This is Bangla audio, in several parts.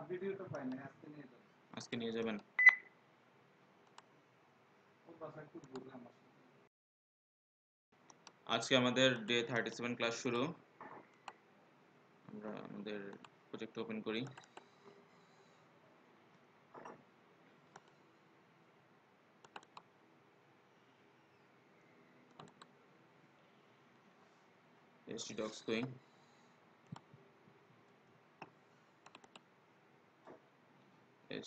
ভিডিওটা পাই না, আজকে নিয়ে যাবেন। আজকে আমাদের ডে 37 ক্লাস শুরু। আমরা আমাদের প্রজেক্ট ওপেন করি। htdocs করি।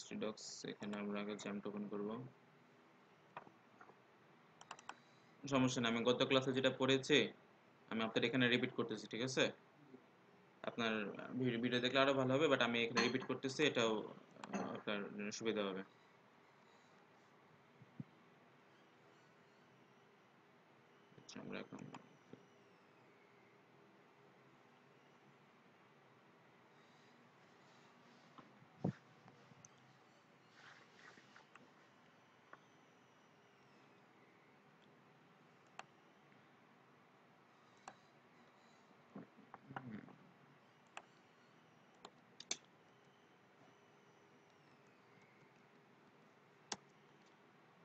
htdocs এখানে আমরা আগে জ্যাম্প ওপেন করব। সমস্যা নেই, আমি গত ক্লাসে যেটা পড়েছি আমি আপনাদের এখানে রিপিট করতেছি, ঠিক আছে? আপনার ভিডিও দেখলে আরো ভালো হবে, বাট আমি এখানে রিপিট করতেছি, এটাও আপনার জন্য সুবিধা হবে। আচ্ছা, আমরা এখন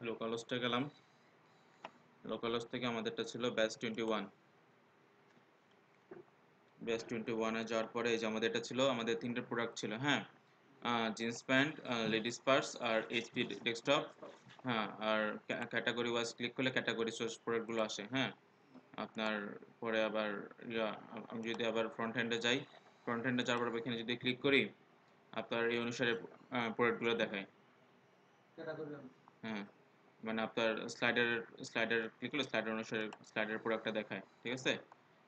লোকাল হোস্টে গেলাম। লোকাল হোস্ট থেকে আমাদেরটা ছিল ব্যাচ 21। ব্যাচ 21-এ যাওয়ার পরে এই যে আমাদের এটা ছিল, আমাদের তিনটে প্রোডাক্ট ছিল, হ্যাঁ, জিন্স প্যান্ট, লেডিস পার্স আর এইচপি ডেস্কটপ। হ্যাঁ, আর ক্যাটাগরি ওয়াইজ ক্লিক করলে ক্যাটাগরি সোর্স প্রোডাক্টগুলো আসে, হ্যাঁ। আপনার পরে আবার আমি যদি আবার ফ্রন্ট হ্যান্ডে যাই, ফ্রন্ট হ্যান্ডে যাওয়ার পর এখানে যদি ক্লিক করি, আপনার এই অনুসারে প্রোডাক্টগুলো দেখায়। হ্যাঁ, মানে আপনার স্লাইডার ক্লিক করলে স্লাইডার অনুসারে স্লাইডার প্রোডাক্টটা দেখায়, ঠিক আছে?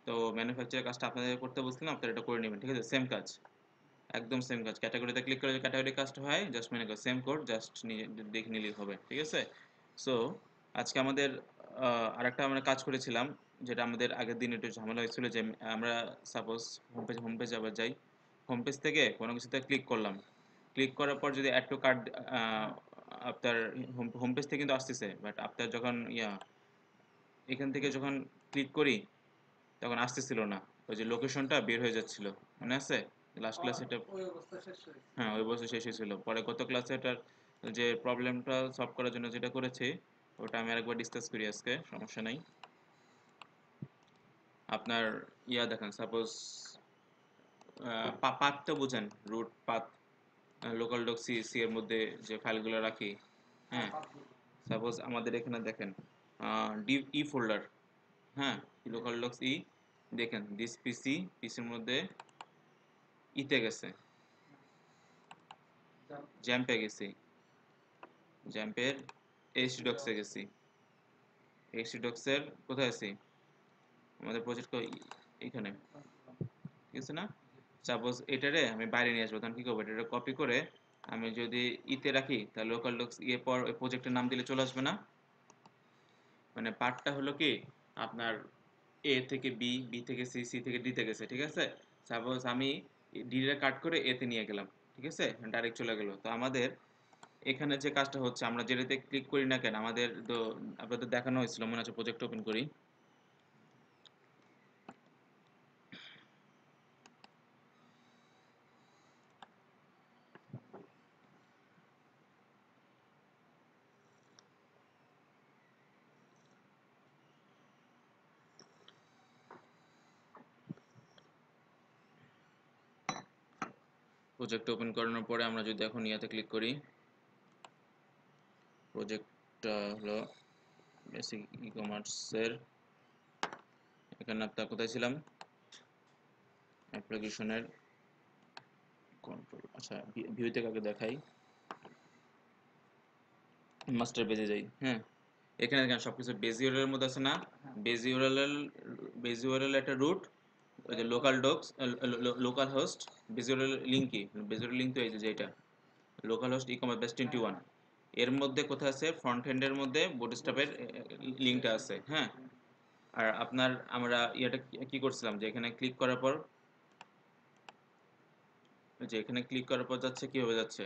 তো ম্যানুফ্যাকচারের কাজটা আপনাদের করতে বলছিলাম, আপনারা এটা করে নেবেন, ঠিক আছে? সেম কাজ, একদম সেম কাজ। ক্যাটাগরিতে ক্লিক করে যে ক্যাটাগরি কাজটা হয়, জাস্ট মানে সেম কোড, জাস্ট দেখে নিলেই হবে, ঠিক আছে? সো আজকে আমাদের আরেকটা আমরা কাজ করেছিলাম, যেটা আমাদের আগের দিন একটু ঝামেলা হয়েছিল, যে আমরা সাপোজ হোম পেজ আবার যাই, হোম পেজ থেকে কোনো কিছুতে ক্লিক করলাম, ক্লিক করার পর যদি অ্যাড টু কার্ট, আপনার হোম পেজ থেকে কিন্তু আসতেছে, বাট আপনার যখন এখান থেকে যখন ক্লিক করি তখন আসতেছিল না, ওই যে লোকেশনটা বের হয়ে যাচ্ছিল, মনে আছে লাস্ট ক্লাসে এটা? হ্যাঁ, ওই বছর শেষ হয়েছিল। পরে গত ক্লাসে এটার যে প্রবলেমটা সলভ করার জন্য যেটা করেছি ওটা আমি আরেকবার ডিসকাস করি আজকে, সমস্যা নাই। আপনার দেখেন, সাপোজ পাথ তো বুঝেন, root path, local doc C এর মধ্যে যে ফাইলগুলো রাখি, হ্যাঁ। সাপোজ আমাদের এখানে দেখেন ডিভ ই ফোল্ডার, হ্যাঁ, লোকাল ডক্স ই, দেখেন দিস পিসির মধ্যে ইতে গেছে, জ্যাম্পে গেছি, জ্যাম্পের htdocs-এ গেছি, htdocs-এর কোথায় আছি, আমাদের প্রজেক্ট এখানে, ঠিক আছে না? সাপোজ এটারে আমি বাইরে নিয়ে আসবো, তখন কি করবো, এটা কপি করে আমি যদি ইতে রাখি, তাহলে লোকাল ডক্স ইয়ে পর ওই প্রজেক্টের নাম দিলে চলে আসবে না? মানে পার্টটা হলো কি আপনার এ থেকে বি, বি থেকে সি, সি থেকে ডি তে গেছে, ঠিক আছে? সাপোজ আমি ডি রে কাট করে এ তে নিয়ে গেলাম, ঠিক আছে, ডাইরেক্ট চলে গেল। তো আমাদের এখানে যে কাজটা হচ্ছে, আমরা যেটাতে ক্লিক করি না কেন, আমাদের তো আপনাদের দেখানো হয়েছিল, মনে আছে? প্রজেক্ট ওপেন করি। প্রজেক্ট ওপেন করানোর পরে আমরা যদি এখন ইয়াতে ক্লিক করি, প্রজেক্টটা হলো বেসিক ই কমার্সের, এখানে আপনার কোথায় ছিলাম, অ্যাপ্লিকেশনের কন্ট্রোল, আচ্ছা ভিউতে কাকে দেখাই, মাস্টার পেজে যাই, হ্যাঁ। এখানে দেখেন সবকিছু বেজ ইউআরএল এর মধ্যে আছে না? বেজ ইউআরএল একটা রুট, ওই যে local docs, local host, base URL link কি, বেজ ইউআরএল লিঙ্ক তো এই যে এটা local host e commerce base 21, এর মধ্যে কোথায় আছে, ফ্রন্ট এন্ডের মধ্যে বুটস্ট্র্যাপের লিঙ্কটা আছে, হ্যাঁ। আর আপনার আমরা এটা কি করছিলাম, যে এখানে ক্লিক করার পর, যে এখানে ক্লিক করার পর যাচ্ছে কিভাবে যাচ্ছে,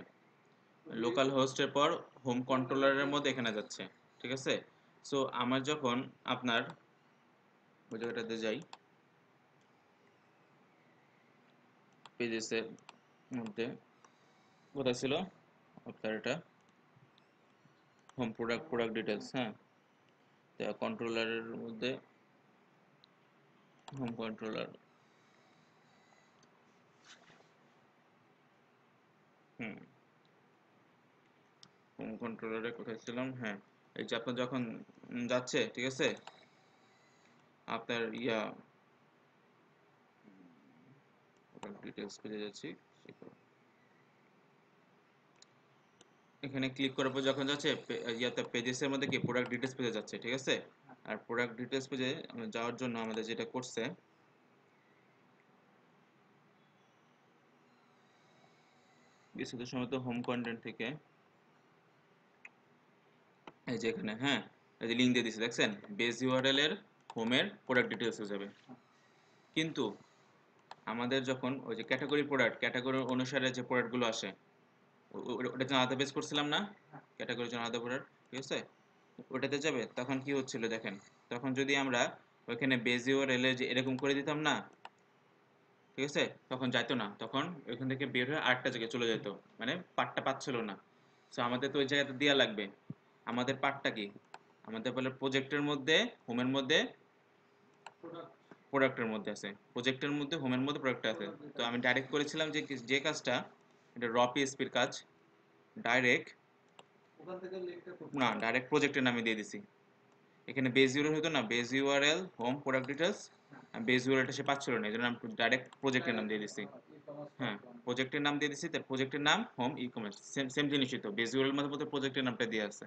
লোকাল হোস্টের পর হোম কন্ট্রোলারের মধ্যে এখানে যাচ্ছে, ঠিক আছে? সো আমার যখন আপনার ওই জায়গাটাতে যাই, পেজেসের মধ্যে কোথায় ছিল আপনার এটা হোম প্রোডাক্ট ডিটেলস, হ্যাঁ। তা কন্ট্রোলারের মধ্যে হোম কন্ট্রোলার, হুম, হোম কন্ট্রোলারে কোথায় ছিলাম, হ্যাঁ। এই যে আপনার যখন যাচ্ছে, ঠিক আছে, আপনার প্রোডাক্ট ডিটেলস পেজে যাচ্ছি, এখানে ক্লিক করার পর যখন যাচ্ছে ইয়াতে পেজেসের মধ্যে কি প্রোডাক্ট ডিটেলস পেজে যাচ্ছে, ঠিক আছে। আর প্রোডাক্ট ডিটেলস পেজে যাওয়ার জন্য আমাদের যেটা করছে, বিশেষত সময় তো হোম কন্টেন্ট থেকে এই যে এখানে, হ্যাঁ, এই যে লিঙ্ক দিয়ে দিচ্ছে দেখছেন, বেস ইউআরএল এর হোমের প্রোডাক্ট ডিটেলস হয়ে যাবে। কিন্তু আমাদের যখন ওই যে ক্যাটাগরি অনুসারে যে প্রোডাক্টগুলো আসে, ওটা জন্য আলাদা পেজ করছিলাম না, ক্যাটাগরির জন্য আলাদা প্রোডাক্ট, ঠিক আছে, ওটাতে যাবে। তখন কি হচ্ছিল দেখেন, তখন যদি আমরা ওইখানে বেস ইউআরএল এ যে এরকম করে দিতাম না, ঠিক আছে, তখন যাইতো না, তখন ওইখান থেকে বের হয়ে আরেকটা জায়গায় চলে যেত, মানে পার্টটা পাচ্ছিল না। সো আমাদের তো ওই জায়গাতে দেওয়া লাগবে। আমাদের পার্টটা কি, আমাদের বলে প্রজেক্টের মধ্যে হোমের মধ্যে প্রোডাক্টের মধ্যে আছে, প্রজেক্টের মধ্যে হোমের মধ্যে প্রোডাক্ট আছে। তো আমি ডাইরেক্ট করেছিলাম যে যে কাজটা, এটা র পিএসপির কাজ, ডাইরেক্ট না, ডাইরেক্ট প্রজেক্টের নামে দিয়ে দিছি। এখানে বেস ইউআরএল হতো না, base URL home product details, বেস ইউআরএলটা সে পাচ্ছিল না, এই জন্য আমি ডাইরেক্ট প্রজেক্টের নাম দিয়ে দিছি। হ্যাঁ, প্রজেক্টের নাম দিয়ে দিছি, তার প্রজেক্টের নাম home e commerce, same same জিনিসই তো, বেস ইউআরএল মধ্যে প্রজেক্টের নামটা দিয়ে আছে,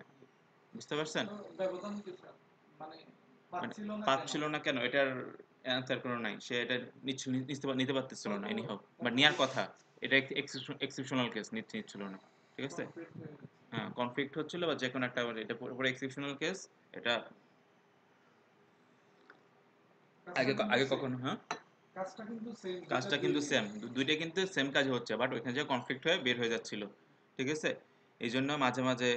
বুঝতে পারছেন? মানে মানে পাচ্ছিল না কেন? পাচ্ছিল না কেন, এটার অ্যান্সার কোনো নাই, সে এটা নিতে পারতেছিল না এনি হোক, বাট নেওয়ার কথা। এটা এক্সেপশনাল কেস, নিচ্ছিল না, ঠিক আছে। হ্যাঁ, কনফ্লিক্ট হচ্ছিল বা যে কোনো একটা, এটা পুরো এক্সেপশনাল কেস। এটা কাজটা আগে কিন্তু আগে সেম, কখনো, হ্যাঁ, কাজটা কিন্তু সেম যেটা কাজটা কিন্তু দিয়েছিল। সেম, দুইটা কিন্তু সেম কাজ হচ্ছে, বাট ওইখানে যে কনফ্লিক্ট হয়ে বের হয়ে যাচ্ছিল, ঠিক আছে। এই জন্য মাঝে মাঝে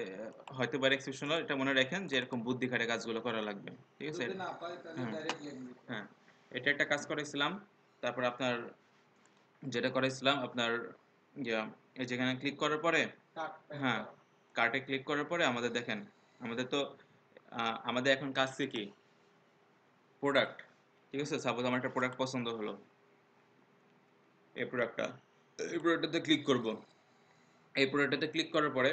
হয়তো পারে এক্সেপশনাল, এটা মনে রাখেন যে এরকম বুদ্ধি খাটে কাজগুলো করা লাগবে, ঠিক আছে। যদি না পাই তাহলে হ্যাঁ, ডাইরেক্ট লিখে দিতে হ্যাঁ, হবে। এটা একটা কাজ করেছিলাম। তারপর আপনার যেটা করেছিলাম আপনার ইয়া, এই যেখানে ক্লিক করার পরে, কাট প্যাক হ্যাঁ, করা। কার্টে ক্লিক করার পরে আমাদের দেখেন, আমাদের তো আমাদের এখন কাজ কি, প্রোডাক্ট, ঠিক আছে। সাপোজ আমার একটা প্রোডাক্ট পছন্দ হলো, এই প্রোডাক্টটা, এই প্রোডাক্টটাতে ক্লিক করব। এই প্রোডাক্টটাতে ক্লিক করার পরে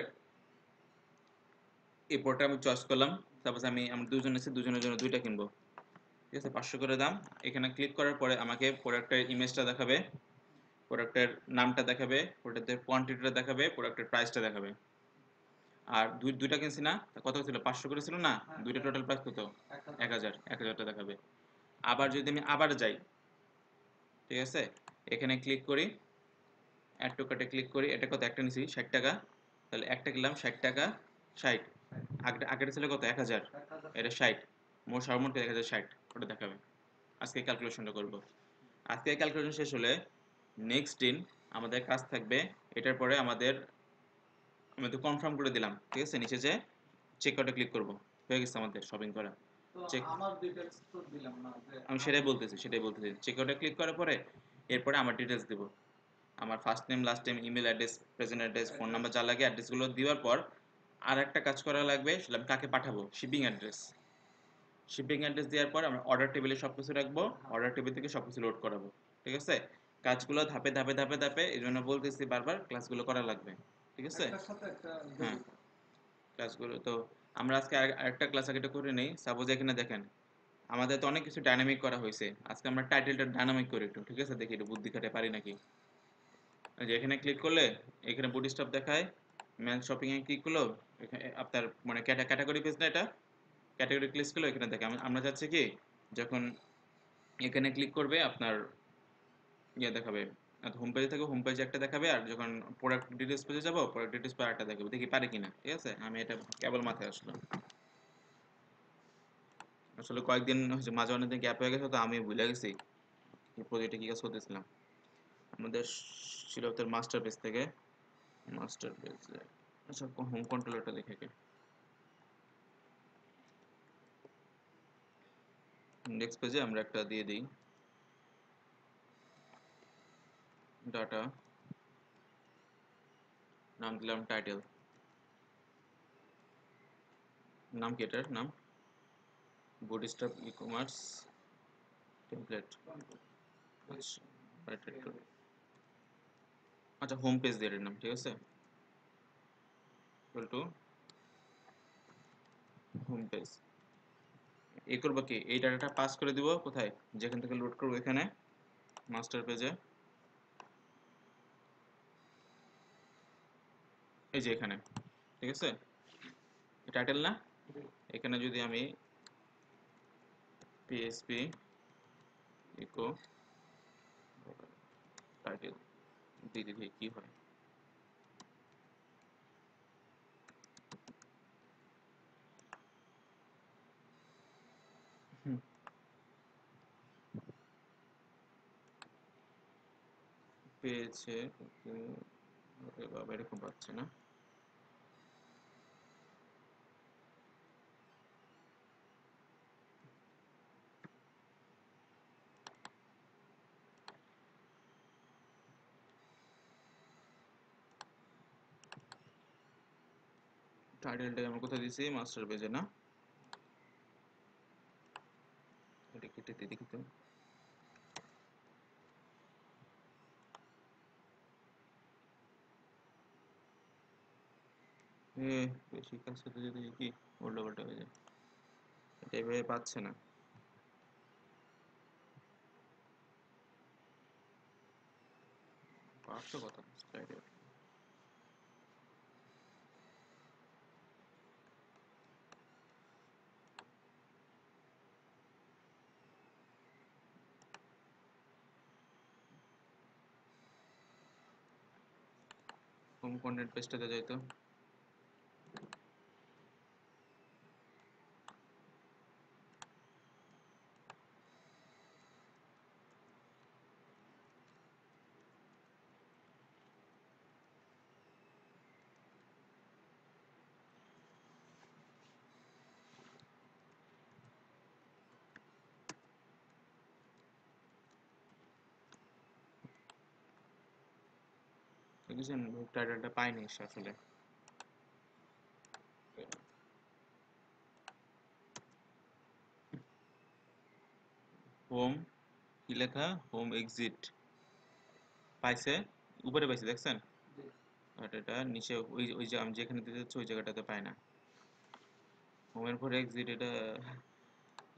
এই প্রোডাক্টটা আমি চয়েস করলাম। সাপোজ আমরা দুজন এসে দুজনের জন্য দুইটা কিনবো, ঠিক আছে, 500 করে দাম। এখানে ক্লিক করার পরে আমাকে প্রোডাক্টের ইমেজটা দেখাবে, প্রোডাক্টের নামটা দেখাবে, প্রোডাক্টের কোয়ান্টিটিটা দেখাবে, প্রোডাক্টের প্রাইসটা দেখাবে। আর দুইটা কিনছি না, তা কত ছিল, 500 করে ছিল না, হ্যাঁ, দুইটা টোটাল প্রাইস কত, 1000। 1000 দেখাবে। আবার যদি আমি আবার যাই, ঠিক আছে, এখানে ক্লিক করি, অ্যাড টু কার্টে ক্লিক করি, এটা কত, একটা নিছি 60 টাকা, তাহলে একটা কিনলাম 60 টাকা, 60, আগেটা ছিল কত, 1000, 1000। এটা 60, মোট সর্বমোট 1060, ওটা দেখাবে। আজকে ক্যালকুলেশনটা করব। আজকে ক্যালকুলেশন শেষ হলে নেক্সট দিন আমাদের কাজ থাকবে, এটার পরে আমি তো কনফার্ম করে দিলাম, ঠিক আছে, নিচে যে চেক আউটে ক্লিক করব, হয়ে গেছে আমাদের শপিং করা। তো চেক, আমার ডিটেইলস তো দিলাম না যে আমি আমি। সেটাই বলতেছি, চেক আউটে ক্লিক করার পরে এরপরে আমার ডিটেলস দেব, আমার first name, last name, email address, present address, phone number যা লাগে অ্যাড্রেসগুলো দেওয়ার পর আর একটা কাজ করা লাগবে, সেটা আমি কাকে পাঠাবো, শিপিং অ্যাড্রেস দেওয়ার পর আমরা অর্ডার টেবিলে সব কিছু রাখবো, অর্ডার টেবিল থেকে সব কিছু লোড করাবো, ঠিক আছে। কাজগুলো ধাপে ধাপে ধাপে ধাপে, এই জন্য বলতেছি বারবার ক্লাসগুলো করা লাগবে, ঠিক আছে। একটার সাথে একটা হ্যাঁ, জড়িত। ক্লাসগুলো তো আমরা আজকে আরেকটা ক্লাস আগে এটা করে নেই। সাপোজ এখানে দেখেন, আমাদের তো অনেক কিছু ডাইনামিক করা হয়েছে, আজকে আমরা টাইটেলটা ডাইনামিক করি একটু, ঠিক আছে, দেখি একটু বুদ্ধি খাটে পারি নাকি। এই যে এখানে ক্লিক করলে এখানে বুট স্টপ দেখায়, ম্যান শপিং এ ক্লিক করলো, এখানে আপনার মানে ক্যাটাগরি পেজ না, এটা ক্যাটাগরি ক্লিক করলো, এখানে দেখে আমরা চাচ্ছি কি, যখন এখানে ক্লিক করবে আপনার দেখাবে, হোম পেজে থেকে হোম পেজে একটা দেখাবে, আর যখন প্রোডাক্ট ডিটেলস পেজে যাবো প্রোডাক্ট ডিটেলস পর একটা দেখাবে, দেখি পারে কিনা, ঠিক আছে। আমি এটা কেবল মাথায় আসলো, আসলে কয়েকদিন হচ্ছে মাঝে অনেকদিন গ্যাপ হয়ে গেছে, তো আমি ভুলে গেছি এই প্রজেক্টে কি কাজ করতেছিলাম। আমাদের ছিল তোর মাস্টার পেজ থেকে, মাস্টার পেজ, আচ্ছা, হোম কন্ট্রোলারটা দেখে কে, ইন্ডেক্স পেজে আমরা একটা দিয়ে দিই ডাটা, নাম দিলাম টাইটেল, নাম কি এটার নাম? Bootstrap e commerce template. আচ্ছা আচ্ছা হোম পেজ দিয়ে এর নাম, ঠিক আছে, ইকুয়াল টু হোম পেজ। এ করবো কি, এই ডাটাটা পাস করে দিব কোথায়, যেখান থেকে লোড করবো এখানে মাস্টার পেজে, এই যে এখানে, ঠিক আছে, টাইটেল না, এখানে যদি আমি পিএসপি ইকো টাইটেল দিয়ে দিই কি হয়, পেয়েছে কিন্তু আরে বাবা এরকম পাচ্ছে না। টাইটেলটা আমরা কোথায় দিয়েছি, মাস্টার পেজে না, এটা কেটে দিয়ে দেখি তো, এ বেশি কাজ করতে যদি কি উল্টো পাল্টা হয়ে যায়, এটা এভাবে পাচ্ছে না। পারছো কথা টাইটেল, হোম কন্টেন্ট পেজটাতে যাই তো, দেখেছেন টাইটেলটা পাইনি সে আসলে, হোম কি লেখা, হোম এক্সিট পাইছে, উপরে পাইছে দেখছেন, আর এটা নিচে ওই ওই যে আমি যেখানে দিতে যাচ্ছি ওই জায়গাটাতে পাই না, হোমের পরে এক্সিট, এটা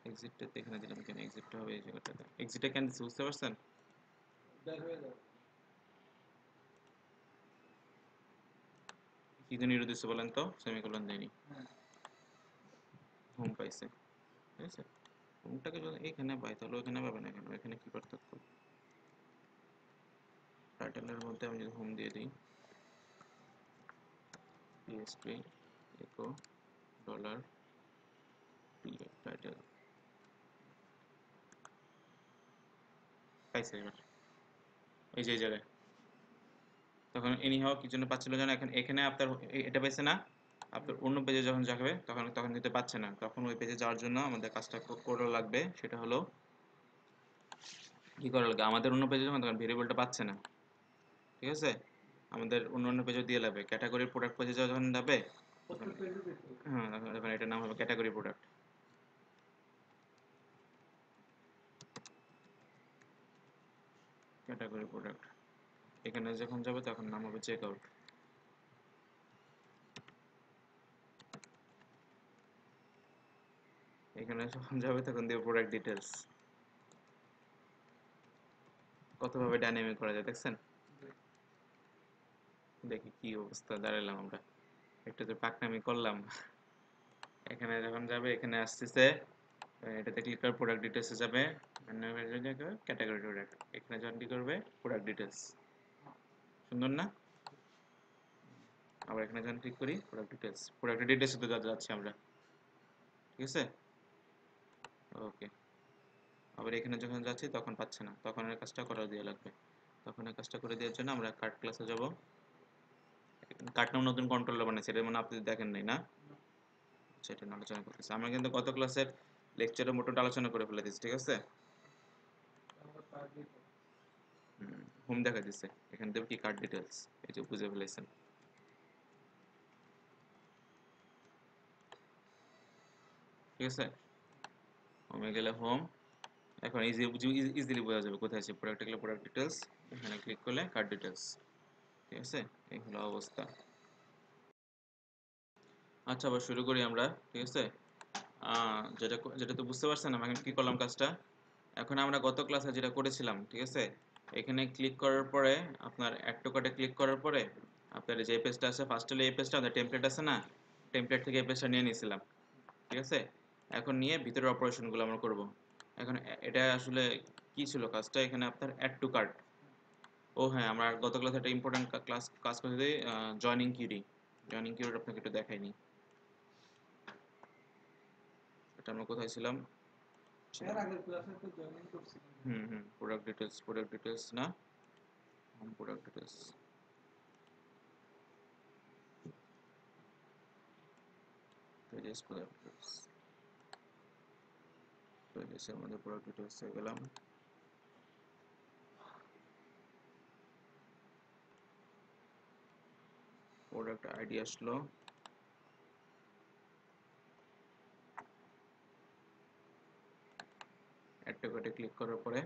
এক্সিটটা এখানে দিলাম কেন, এক্সিটটা হবে এই জায়গাটাতে, এক্সিটটা কেন দিচ্ছি বুঝতে পারছেন, বের হয়ে যাবে। কি জন্য ইরো দিচ্ছে বলেন তো, সেমিকোলন দেয়নি, হ্যাঁ, হোম পাইছে, ঠিক আছে, হোমটাকে যদি এখানে পাই তাহলে ওখানে পাবে না কেন, এখানে কি পার্থক্য, টাইটেলের মধ্যে আমি যদি হোম দিয়ে দিই, পিএসপি ইকো ডলার টাইটেল, পাইছে এবার, এই যে এই জায়গায়, তখন এনিহাও কি জন্য পাচ্ছিল জানো, এখন এখানে আপনার এটা পাইছে না, আপনার অন্য পেজে যখন যাবে তখন তখন কিন্তু পাচ্ছে না, তখন ওই পেজে যাওয়ার জন্য আমাদের কাজটা করা লাগবে, সেটা হলো কি করা লাগবে, আমাদের অন্য পেজে যখন তখন ভেরিয়েবলটা পাচ্ছে না, ঠিক আছে, আমাদের অন্য অন্য পেজও দিয়ে লাগবে, ক্যাটাগরি প্রোডাক্ট পেজে যখন যাবে তখন, প্রত্যেক পেজে দেখতে হবে। হ্যাঁ তখন এটার নাম হবে ক্যাটাগরি প্রোডাক্ট, ক্যাটাগরি প্রোডাক্ট, এখানে যখন যাবে তখন নাম হবে চেক আউট, এখানে যখন যাবে তখন দেবে প্রোডাক্ট ডিটেলস, কতভাবে ডাইনামিক করা যায় দেখছেন, দেখি কি অবস্থা দাঁড়ালাম আমরা, একটু তো পাকনামি করলাম, এখানে যখন যাবে এখানে আসতেছে, এটাতে ক্লিক করে প্রোডাক্ট ডিটেলসে যাবে, ক্যাটাগরি প্রোডাক্ট, এখানে যখন কি করবে প্রোডাক্ট ডিটেলস, সুন্দর না, আবার এখানে যখন ক্লিক করি প্রোডাক্ট ডিটেলস, প্রোডাক্ট ডিটেলসে তো যাচ্ছি আমরা, ঠিক আছে, ওকে, আবার এখানে যখন যাচ্ছি তখন পাচ্ছে না, তখন এর কাজটা করা দিয়ে লাগবে, তখন এই কাজটা করে দেওয়ার জন্য আমরা কার্ট ক্লাসে যাব, কার্ট নাম নতুন কন্ট্রোলার বানাইছে, এটা মানে আপনি দেখেন নাই না, সেটা নিয়ে আলোচনা করতেছি, আমরা কিন্তু গত ক্লাসের লেকচারে মোটামুটি আলোচনা করে ফেলে দিচ্ছি, ঠিক আছে, তারপর target হোম দেখা দিচ্ছে, এখানে দেব কি কার্ড ডিটেলস, এই যে বুঝে ফেলেছেন, ঠিক আছে, হোমে গেলে হোম। এখন ইজিলি বোঝা যাবে কোথায় আছে। প্রোডাক্টে গেলে প্রোডাক্ট ডিটেলস, এখানে ক্লিক করলে কার্ড ডিটেলস। ঠিক আছে, এই হলো অবস্থা। আচ্ছা, আবার শুরু করি আমরা। ঠিক আছে, যেটা তো বুঝতে পারছেন আমি এখন কি করলাম কাজটা। এখন আমরা গত ক্লাসে যেটা করেছিলাম, ঠিক আছে, এখানে ক্লিক করার পরে আপনার অ্যাড টু কার্টে ক্লিক করার পরে আপনার যে পেজটা আছে, ফার্স্ট হলে এই পেজটা, আমাদের টেমপ্লেট আছে না, টেমপ্লেট থেকে এই পেজটা নিয়ে নিয়েছিলাম। ঠিক আছে, এখন নিয়ে ভিতরের অপারেশনগুলো আমরা করব। এখন এটা আসলে কি ছিল কাজটা, এখানে আপনার অ্যাড টু কার্ট। ও হ্যাঁ, আমরা গত ক্লাসে একটা ইম্পর্টেন্ট কাজ করে দিই, জয়নিং কিউরি। জয়নিং কিউরি আপনাকে একটু দেখাইনি, এটা আমরা কোথায় ছিলাম। এর আগের ক্লাসে তো জয়েনিং করছিলাম। প্রোডাক্ট ডিটেলস না, product details, pages product details, পেজেসের মধ্যে প্রোডাক্ট ডিটেলসে গেলাম। প্রোডাক্ট আইডি আসলো, অ্যাড টু কার্টে ক্লিক করার পরে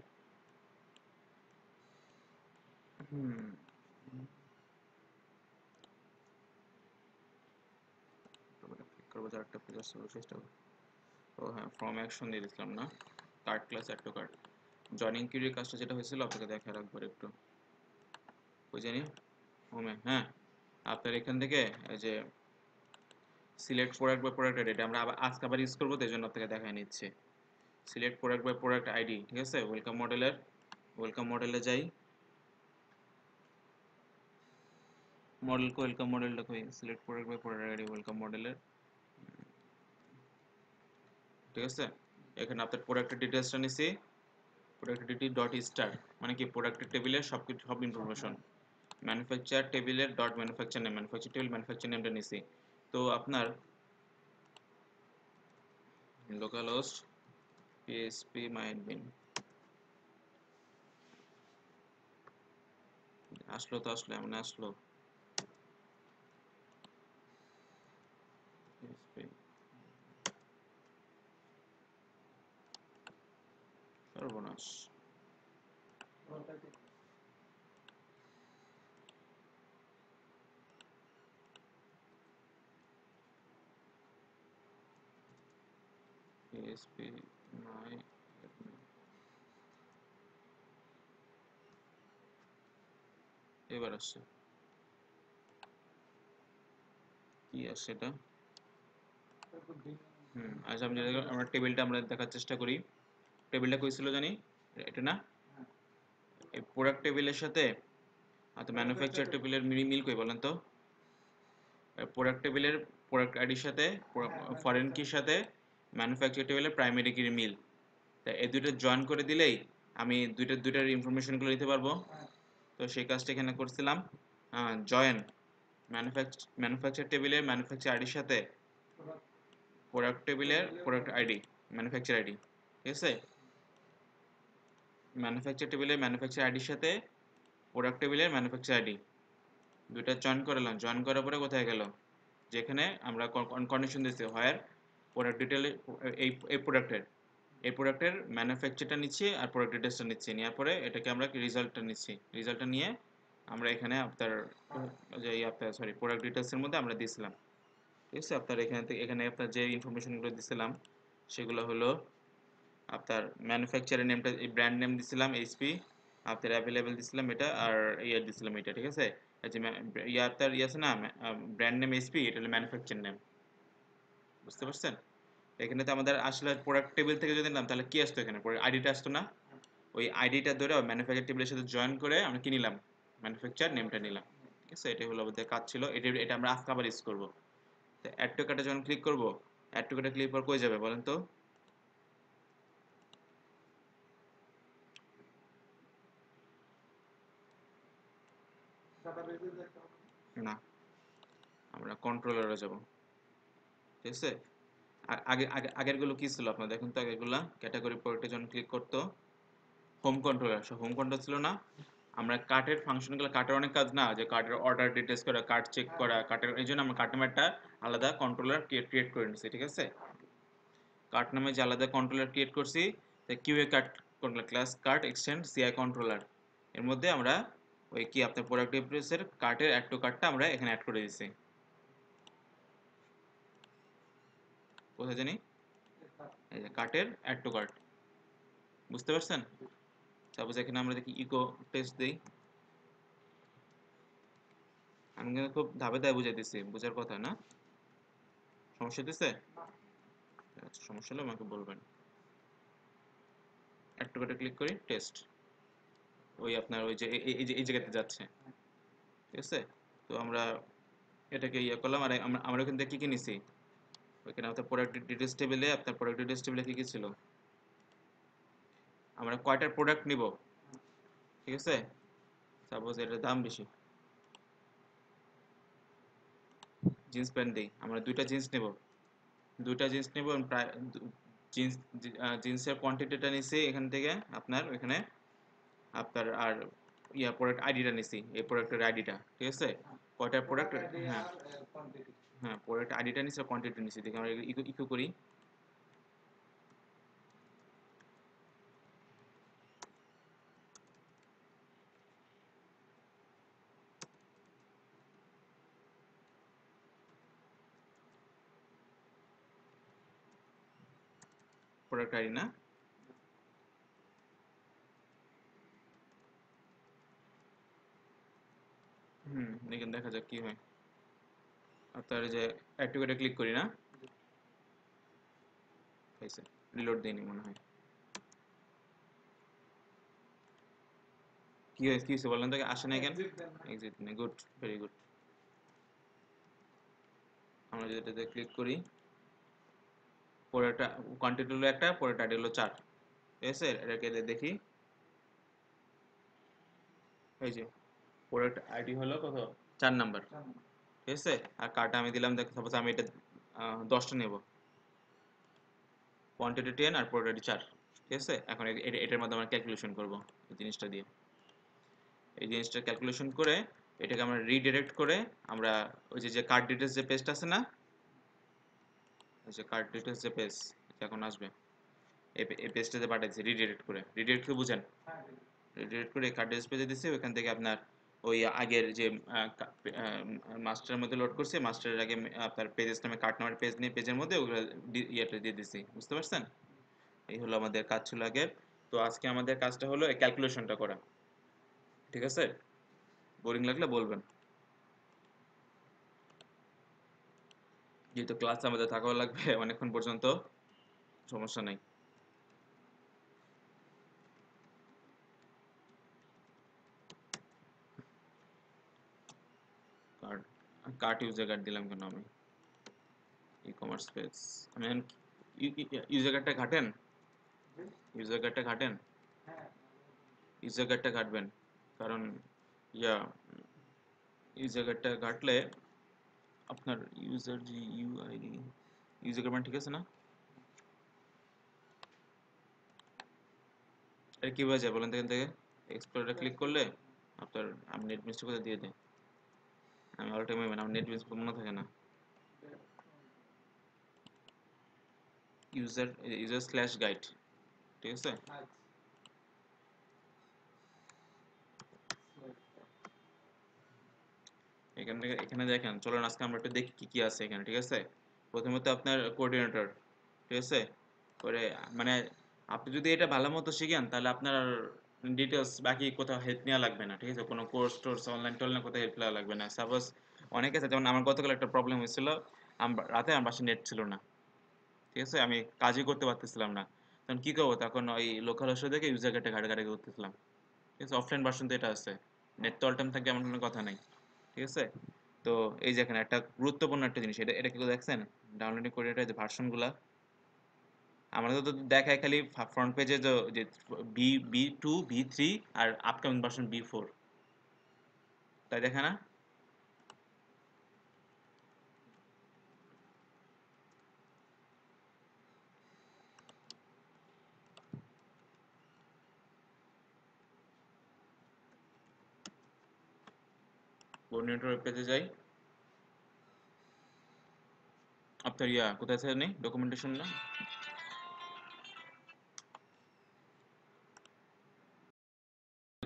ক্লিক করবো, যে একটা পেজ আসছে চেষ্টা করবো। ও হ্যাঁ, ফর্ম অ্যাকশন দিয়ে দিয়েছিলাম না, cart class add to cart. Joining কিউরির কাজটা যেটা হয়েছিল আপনাকে দেখায় রাখবো একটু, ওই জানি হোমে। হ্যাঁ, আপনার এখান থেকে এই যে সিলেক্ট প্রোডাক্ট বা প্রোডাক্ট আইডি, এটা আমরা আজকে আবার ইউজ করবো, তো এই জন্য আপনাকে দেখায় নিচ্ছে। সিলেক্ট প্রোডাক্ট বা প্রোডাক্ট আইডি, ঠিক আছে, ওয়েলকাম মডেলে যাই। ওয়েলকাম মডেলটা কই, সিলেক্ট প্রোডাক্ট বা প্রোডাক্ট আইডি ওয়েলকাম মডেলের। ঠিক আছে, এখানে আপনার প্রোডাক্টের ডিটেলসটা নিছি, প্রোডাক্ট ডিটেল ডট স্টার, মানে কি প্রোডাক্টের টেবিলের সব ইনফরমেশন। ম্যানুফ্যাকচার টেবিলের dot manufacture name, manufacture table manufacture নেমটা নিছি। তো আপনার লোকাল হোস্ট পিএসপি মাইডবিন আসলো, তো আসলো এমন আসলো PSP, সর্বনাশ। ওটা কি পিএসপি মাই, এবার আসছে কি আসছে এটা। তো ভিন্ন। আচ্ছা, আমরা টেবিলটা আমরা দেখার চেষ্টা করি। টেবিলটা কই ছিল জানি, এটা না, হ্যাঁ, এই প্রোডাক্ট টেবিলের সাথে ম্যানুফ্যাকচার টেবিলের মিল কই বলেন তো। প্রোডাক্ট টেবিলের প্রোডাক্ট আইডির সাথে, ফরেন কির সাথে ম্যানুফ্যাকচার টেবিলের প্রাইমারি কির মিল, তাই এই দুটো জয়েন করে দিলেই আমি দুইটার ইনফরমেশনগুলো নিতে পারবো। হ্যাঁ, তো সেই কাজটা এখানে করছিলাম, জয়েন ম্যানুফ্যাকচার টেবিলের ম্যানুফ্যাকচার আইডির সাথে ওরা প্রোডাক্ট টেবিলের প্রোডাক্ট আইডি, ম্যানুফ্যাকচার আইডি। ঠিক আছে, ম্যানুফ্যাকচার টেবিলের ম্যানুফ্যাকচার আইডির সাথে প্রোডাক্ট টেবিলের ম্যানুফ্যাকচার আইডি, দুইটা জয়েন করলাম। জয়েন করার পরে কোথায় গেল, যেখানে আমরা কন্ডিশন দিয়েছি হোয়ার প্রোডাক্ট ডিটেল, এই প্রোডাক্টের ম্যানুফ্যাকচারটা নিচ্ছি আর প্রোডাক্ট ডিটেলসটা নিচ্ছি, নেওয়ার পরে এটাকে আমরা রিজাল্টটা নিচ্ছি, রিজাল্টটা নিয়ে আমরা এখানে আপনার যে আপনার সরি প্রোডাক্ট ডিটেলসের মধ্যে আমরা দিয়েছিলাম। ঠিক আছে, আপনার এখানে থেকে এখানে আপনার যে ইনফরমেশনগুলো দিছিলাম সেগুলো হলো আপনার ম্যানুফ্যাকচারের নেমটা, এই ব্র্যান্ড নেম দিছিলাম এইচপি, আপনার অ্যাভেলেবেল দিছিলাম এটা, আর ইয়ার দিছিলাম এটা। ঠিক আছে, এই যে আপনার ইয়ে আছে না, ব্র্যান্ড নেম এইচপি, এটা হলো ম্যানুফ্যাকচার নেম। বুঝতে পারছেন, এখানে তো আমাদের আসলে প্রোডাক্ট টেবিল থেকে যদি নিলাম তাহলে কি আসতো, এখানে আইডিটা আসতো না, ওই আইডিটা ধরে ম্যানুফ্যাকচার টেবিলের সাথে জয়েন করে আমরা কি নিলাম, ম্যানুফ্যাকচার নেমটা নিলাম। ঠিক আছে, এটাই হলো আমাদের কাজ ছিল, এটা আমরা আজকে আবার ইউজ করবো। তো অ্যাড টু কার্টে যখন ক্লিক করবো, অ্যাড টু কার্টে ক্লিক করে কই যাবে বলেন তো। ডাটাবেসে যেতে হবে। না, আমরা কন্ট্রোলারে যাব। ঠিক আছে, আগেরগুলো কি ছিল আপনার দেখুন তো, আগেরগুলা ক্যাটাগরি প্রোডাক্টে যখন ক্লিক করতো হোম কন্ট্রোলার, হোম কন্ট্রোল ছিল না। আমরা কার্টের ফাংশনগুলো, কার্টের অনেক কাজ না, যে কার্টের অর্ডার ডিটেলস করা, কার্ট চেক করা, কার্টের, এই জন্য আমরা কার্টের একটা আলাদা কন্ট্রোলার ক্রিয়েট করে নিচ্ছি। ঠিক আছে, কার্ট নামে যে আলাদা কন্ট্রোলার ক্রিয়েট করছি, তাই QA cart controller, class cart extend CI controller, এর মধ্যে আমরা ওই কি আপনার প্রোডাক্ট ডিটেলসের কার্টের অ্যাড টু কার্টটা আমরা এখানে অ্যাড করে দিচ্ছি। কোথায় জানি, এই যে কার্টের অ্যাড টু কার্ট, বুঝতে পারছেন? সাপোজ এখানে আমরা দেখি ইকো টেস্ট দিই, আমি কিন্তু খুব ধাপে ধাপে বুঝাইতেছি, বোঝার কথা না, সমস্যা হতেছে? আচ্ছা, সমস্যা হলে আমাকে বলবেন। অ্যাড টু কার্টে ক্লিক করি, টেস্ট, ওই আপনার ওই যে এই জায়গাতে যাচ্ছে, ঠিক আছে? তো আমরা এটাকে ইয়ে করলাম, আর আমরা ওখান থেকে কি কি নিছি, ওইখানে আপনার প্রোডাক্ট ডিটেলস টেবিলে, আপনার প্রোডাক্ট ডিটেলস টেবিলে কি কি ছিল, আমরা কয়টার প্রোডাক্ট নিব, ঠিক আছে? সাপোজ এটার দাম বেশি, জিন্স প্যান্ট দিই, আমরা দুইটা জিন্স নেব, এবং প্রায় জিন্স, জিন্সের কোয়ান্টিটিটা নিছি এখান থেকে আপনার ওইখানে, আপনার আর প্রোডাক্ট আইডিটা নিছি, এই প্রোডাক্টের আইডিটা, ঠিক আছে? কয়টা প্রোডাক্ট, হ্যাঁ হ্যাঁ, প্রোডাক্ট আইডিটা নিছি আর কোয়ান্টিটি নিছি, দেখি আমরা ইকো ইকো করি, প্রোডাক্ট আইডি না, এখানে দেখা যাক কি হয়। আপনার যে অ্যাক্টিভেটে ক্লিক করি না, হয়েছে, রিলোড দেয়নি মনে হয়, কি হয়েছে বলেন তো, আসে না কেন? এক্সিট নেই, গুড, ভেরি গুড। আমরা যদি এটাতে ক্লিক করি, পরেরটা কোয়ান্টিটি হলো একটা, পরেরটা আইডি হলো 4, ঠিক আছে? এটাকে দেখি, এই যে পরেরটা আইডি হলো কত, 4 নাম্বার, ঠিক আছে? আর কার্ডটা আমি দিলাম, দেখ সাপোজ আমি এটা 10টা নেব, কোয়ান্টিটি 10 আর পরেরটা 4, ঠিক আছে? এখন এটার মধ্যে আমরা ক্যালকুলেশন করব, এই জিনিসটা দিয়ে, এই জিনিসটা ক্যালকুলেশন করে এটাকে আমরা রিডিরেক্ট করে, আমরা ওই যে কার্ড ডিটেলস যে পেজটা আছে না, ওই যে কার্ড ডিটেলস যে পেজ এখন আসবে, এই পেজটাতে পাঠাচ্ছি রিডিরেক্ট করে, রিডিরেক্ট করে বুঝেন, রিডিরেক্ট করে কার্ড ডিটেলস পেজে দিচ্ছি, ওইখান থেকে আপনার ওই আগের যে মাস্টারের মধ্যে লোড করছে, মাস্টারের আগে আপনার পেজেস নামে কার্ড নামের পেজ নিয়ে পেজের মধ্যে ওগুলো ইয়েটা দিয়ে দিচ্ছি, বুঝতে পারছেন? এই হলো আমাদের কাজ ছিল আগে। তো আজকে আমাদের কাজটা হলো এই ক্যালকুলেশনটা করা, ঠিক আছে? বোরিং লাগলে বলবেন, যেহেতু ক্লাস আমাদের থাকাও লাগবে অনেকক্ষণ পর্যন্ত, সমস্যা নাই। কার্ড, কার্ট ইউজার কার্ড দিলাম কেন আমি, ই কমার্স পেজ, আমি ইউজার কার্ডটা ঘাটেন, ইউজার কার্ডটা ঘাটেন, ইউজার কার্ডটা ঘাটবেন, কারণ ইয়া ইউজার কার্ডটা ঘাটলে আপনার ইউজার জি ইউআইডি, ইউজার কার্ড ঠিক আছে না? এটা কীভাবে যায় বলেন তো, এখান থেকে এক্সপ্লোরে ক্লিক করলে আপনার, আমি নেট মিস্টেক করে দিয়ে দেয়, আমি অল টাইম আমার নেট মিস্টেক মনে থাকে না, ইউজার ইউজার স্ল্যাশ গাইড, ঠিক আছে? এখান থেকে এখানে দেখেন, চলুন আজকে আমরা একটু দেখি কি কি আছে এখানে, ঠিক আছে? প্রথমত আপনার কোঅর্ডিনেটর, ঠিক আছে? করে মানে আপনি যদি এটা ভালো মতো শিখেন, তাহলে আপনার ডিটেলস বাকি কোথাও হেল্প নেওয়া লাগবে না, ঠিক আছে? কোনো কোর্স টোর্স অনলাইন টনলাইন কোথাও হেল্প নেওয়া লাগবে না। সাপোজ অনেকে আছে, যেমন আমার গতকাল একটা প্রবলেম হয়েছিল, রাতে আমার বাসায় নেট ছিল না, ঠিক আছে? আমি কাজই করতে পারতেছিলাম না, তখন কি করবো, তখন ওই লোকাল হোস্ট থেকে ইউজার কার্ডে ঘাটাঘাটি করতেছিলাম, ঠিক আছে? অফলাইন ভার্সন তো এটা আছে, নেট তো অল টাইম থাকবে এমন কোনো কথা নাই, ঠিক আছে? তো এই যে এখানে একটা গুরুত্বপূর্ণ একটা জিনিস, এটা কি দেখছেন, ডাউনলোডিং করে এটা যে ভার্সনগুলা, আমাদের তো দেখায় খালি ফ্রন্ট পেজে যে B2 B3 আর আপকামিং ভার্সন B4, তাই দেখে না? কোঅর্ডিনেটর পেজে যাই, আপনার কোথায় আছে নেই ডকুমেন্টেশন না,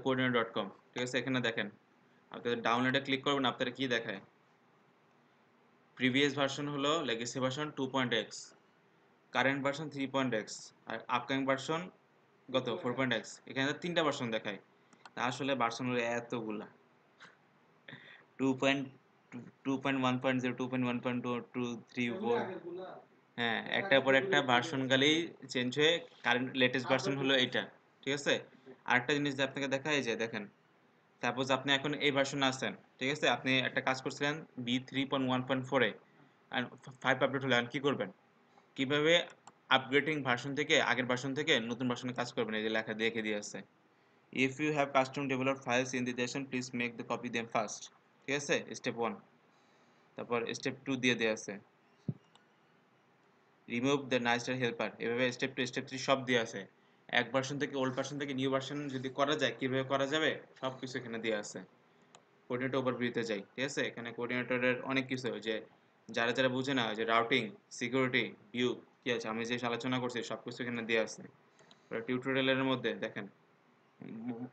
coordinator.com, ঠিক আছে? এখানে দেখেন আপনাদের ডাউনলোডে ক্লিক করবেন, আপনারা কি দেখায় প্রিভিয়াস ভার্সন হলো legacy version 2.x, current version 3.x, আর আপকামিং ভার্সন কত 4.x। এখানে তো তিনটা ভার্সন দেখায়, তা আসলে ভার্সন হলো এতগুলা 2.1.0, 2.1.2, 2, 3, এগুলো 4। আগেরগুলা হ্যাঁ, এর একটার পর আগেরগুলো একটা একটু ভার্সন গালেই চেঞ্জ হয়ে কারেন্ট লেটেস্ট ভার্সন আপডেট হলো হইতেছে। এইটা, ঠিক আছে? আরেকটা জিনিস যে আপনাকে দেখায়, এই যে দেখেন, সাপোজ আপনি এখন এই ভার্সনে আছেন, ঠিক আছে? আপনি একটা কাজ করছিলেন B3.1.4 এ, আর 5 আপডেট হলে এখন কি করবেন, কিভাবে আপগ্রেডিং ভার্সন থেকে আগের ভার্সন থেকে নতুন ভার্সনে কাজ করবেন, এই যে লেখা দেখে দিয়ে আছে, if you have custom developed files in the session please make the copy them first, ঠিক আছে? স্টেপ 1। তারপর স্টেপ 2 দিয়ে দেয়া আছে, রিমুভ দ্য নাইস্টার হেল্পার। এভাবে স্টেপ 2 স্টেপ 3 সব দিয়ে আছে। এক ভার্সন থেকে ওল্ড ভার্সন থেকে নিউ ভার্সন যদি করা যায়, কিভাবে করা যাবে সব কিছু এখানে দেওয়া আছে। কোঅর্ডিনেটর ওভারভিউতে যাই, ঠিক আছে? এখানে কোঅর্ডিনেটরের অনেক কিছু, যে যারা যারা বুঝে না, যে রাউটিং, সিকিউরিটি, ভিউ কি আছে, আমি যে আলোচনা করছি সব কিছু এখানে দেওয়া আছে। টিউটোরিয়ালের মধ্যে দেখেন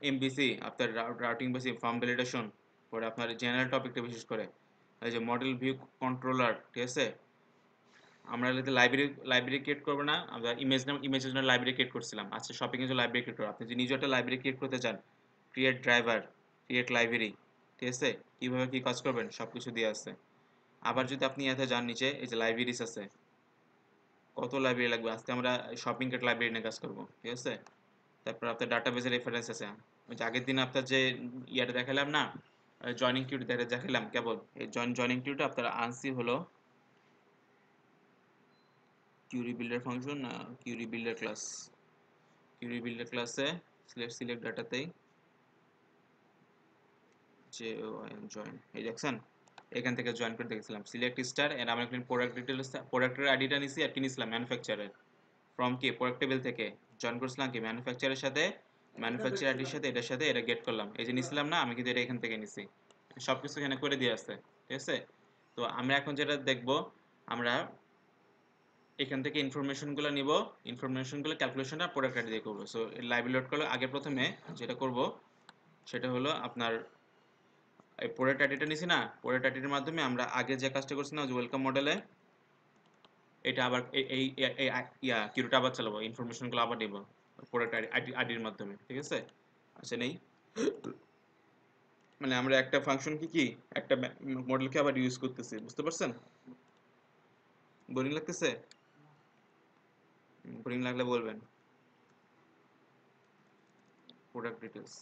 এমবিসি, আপনার রাউটিং বেসি, ফার্ম ভ্যালিডেশন, পরে আপনার জেনারেল টপিকটা বিশেষ করে, এই যে মডেল ভিউ কন্ট্রোলার, ঠিক আছে? আমরা যদি লাইব্রেরি ক্রিয়েট করবো না, আমরা ইমেজের জন্য লাইব্রেরি ক্রিয়েট করছিলাম, আচ্ছা শপিং এর জন্য লাইব্রেরি ক্রিয়েট করবো। আপনি যদি নিজে একটা লাইব্রেরি ক্রিয়েট করতে চান, ক্রিয়েট ড্রাইভার, ক্রিয়েট লাইব্রেরি, ঠিক আছে? কিভাবে কি কাজ করবেন সব কিছু দিয়ে আছে। আবার যদি আপনি এতে যান নিচে, এই যে লাইব্রেরিজ আছে, কত লাইব্রেরি লাগবে, আজকে আমরা শপিং কার্ট লাইব্রেরি নিয়ে কাজ করবো, ঠিক আছে? তারপর আপনার ডাটাবেসের রেফারেন্স আছে, ওই যে আগের দিন আপনার যে ইয়াটা দেখালাম না, জয়নিং কিউটা দেখালাম কেবল, এই জয়নিং কিউটা আপনার আনসি হলো কিউরি বিল্ডার ফাংশন, না query builder class, query builder ক্লাসে সিলেক্ট ডাটাতেই যে জয়েন, এই দেখছেন এখান থেকে জয়েন করে দেখছিলাম সিলেক্ট স্টার, এন্ড আমরা এখানে প্রোডাক্ট ডিটেইলস, প্রোডাক্টের আইডিটা নিছি আর কি নিছিলাম ম্যানুফ্যাকচারার, ফ্রম কি প্রোডাক্ট টেবিল থেকে জয়েন করছিলাম কি ম্যানুফ্যাকচারের সাথে, এটা ম্যানুফ্যাকচার আইডির দেখছিলাম। সাথে এটার সাথে এটা গেট করলাম, এই যে নিছিলাম না, আমি কিন্তু এটা এখান থেকে নিছি, সবকিছু এখানে করে দিয়ে আছে, ঠিক আছে? তো আমরা এখন যেটা দেখব, আমরা এখান থেকে ইনফরমেশনগুলো নিব, ইনফরমেশনগুলো ক্যালকুলেশনটা প্রোডাক্ট আইডি দিয়ে করবো। সো লাইব্রেরি লোড করলে আগে প্রথমে যেটা করব সেটা হলো আপনার এই প্রোডাক্ট আইডিটা নিছি না, প্রোডাক্ট আইডির মাধ্যমে আমরা আগে যে কাজটা করছি না, যে ওয়েলকাম মডেলে, এটা আবার এই কিউটা আবার চালাবো, ইনফরমেশনগুলো আবার নিব প্রোডাক্ট আইডির মাধ্যমে, ঠিক আছে? আচ্ছা নেই, মানে আমরা একটা ফাংশন কি একটা মডেলকে আবার ইউজ করতেছি, বুঝতে পারছেন? বোরিং লাগতেছে? বোরিং লাগলে বলবেন। প্রোডাক্ট ডিটেলস,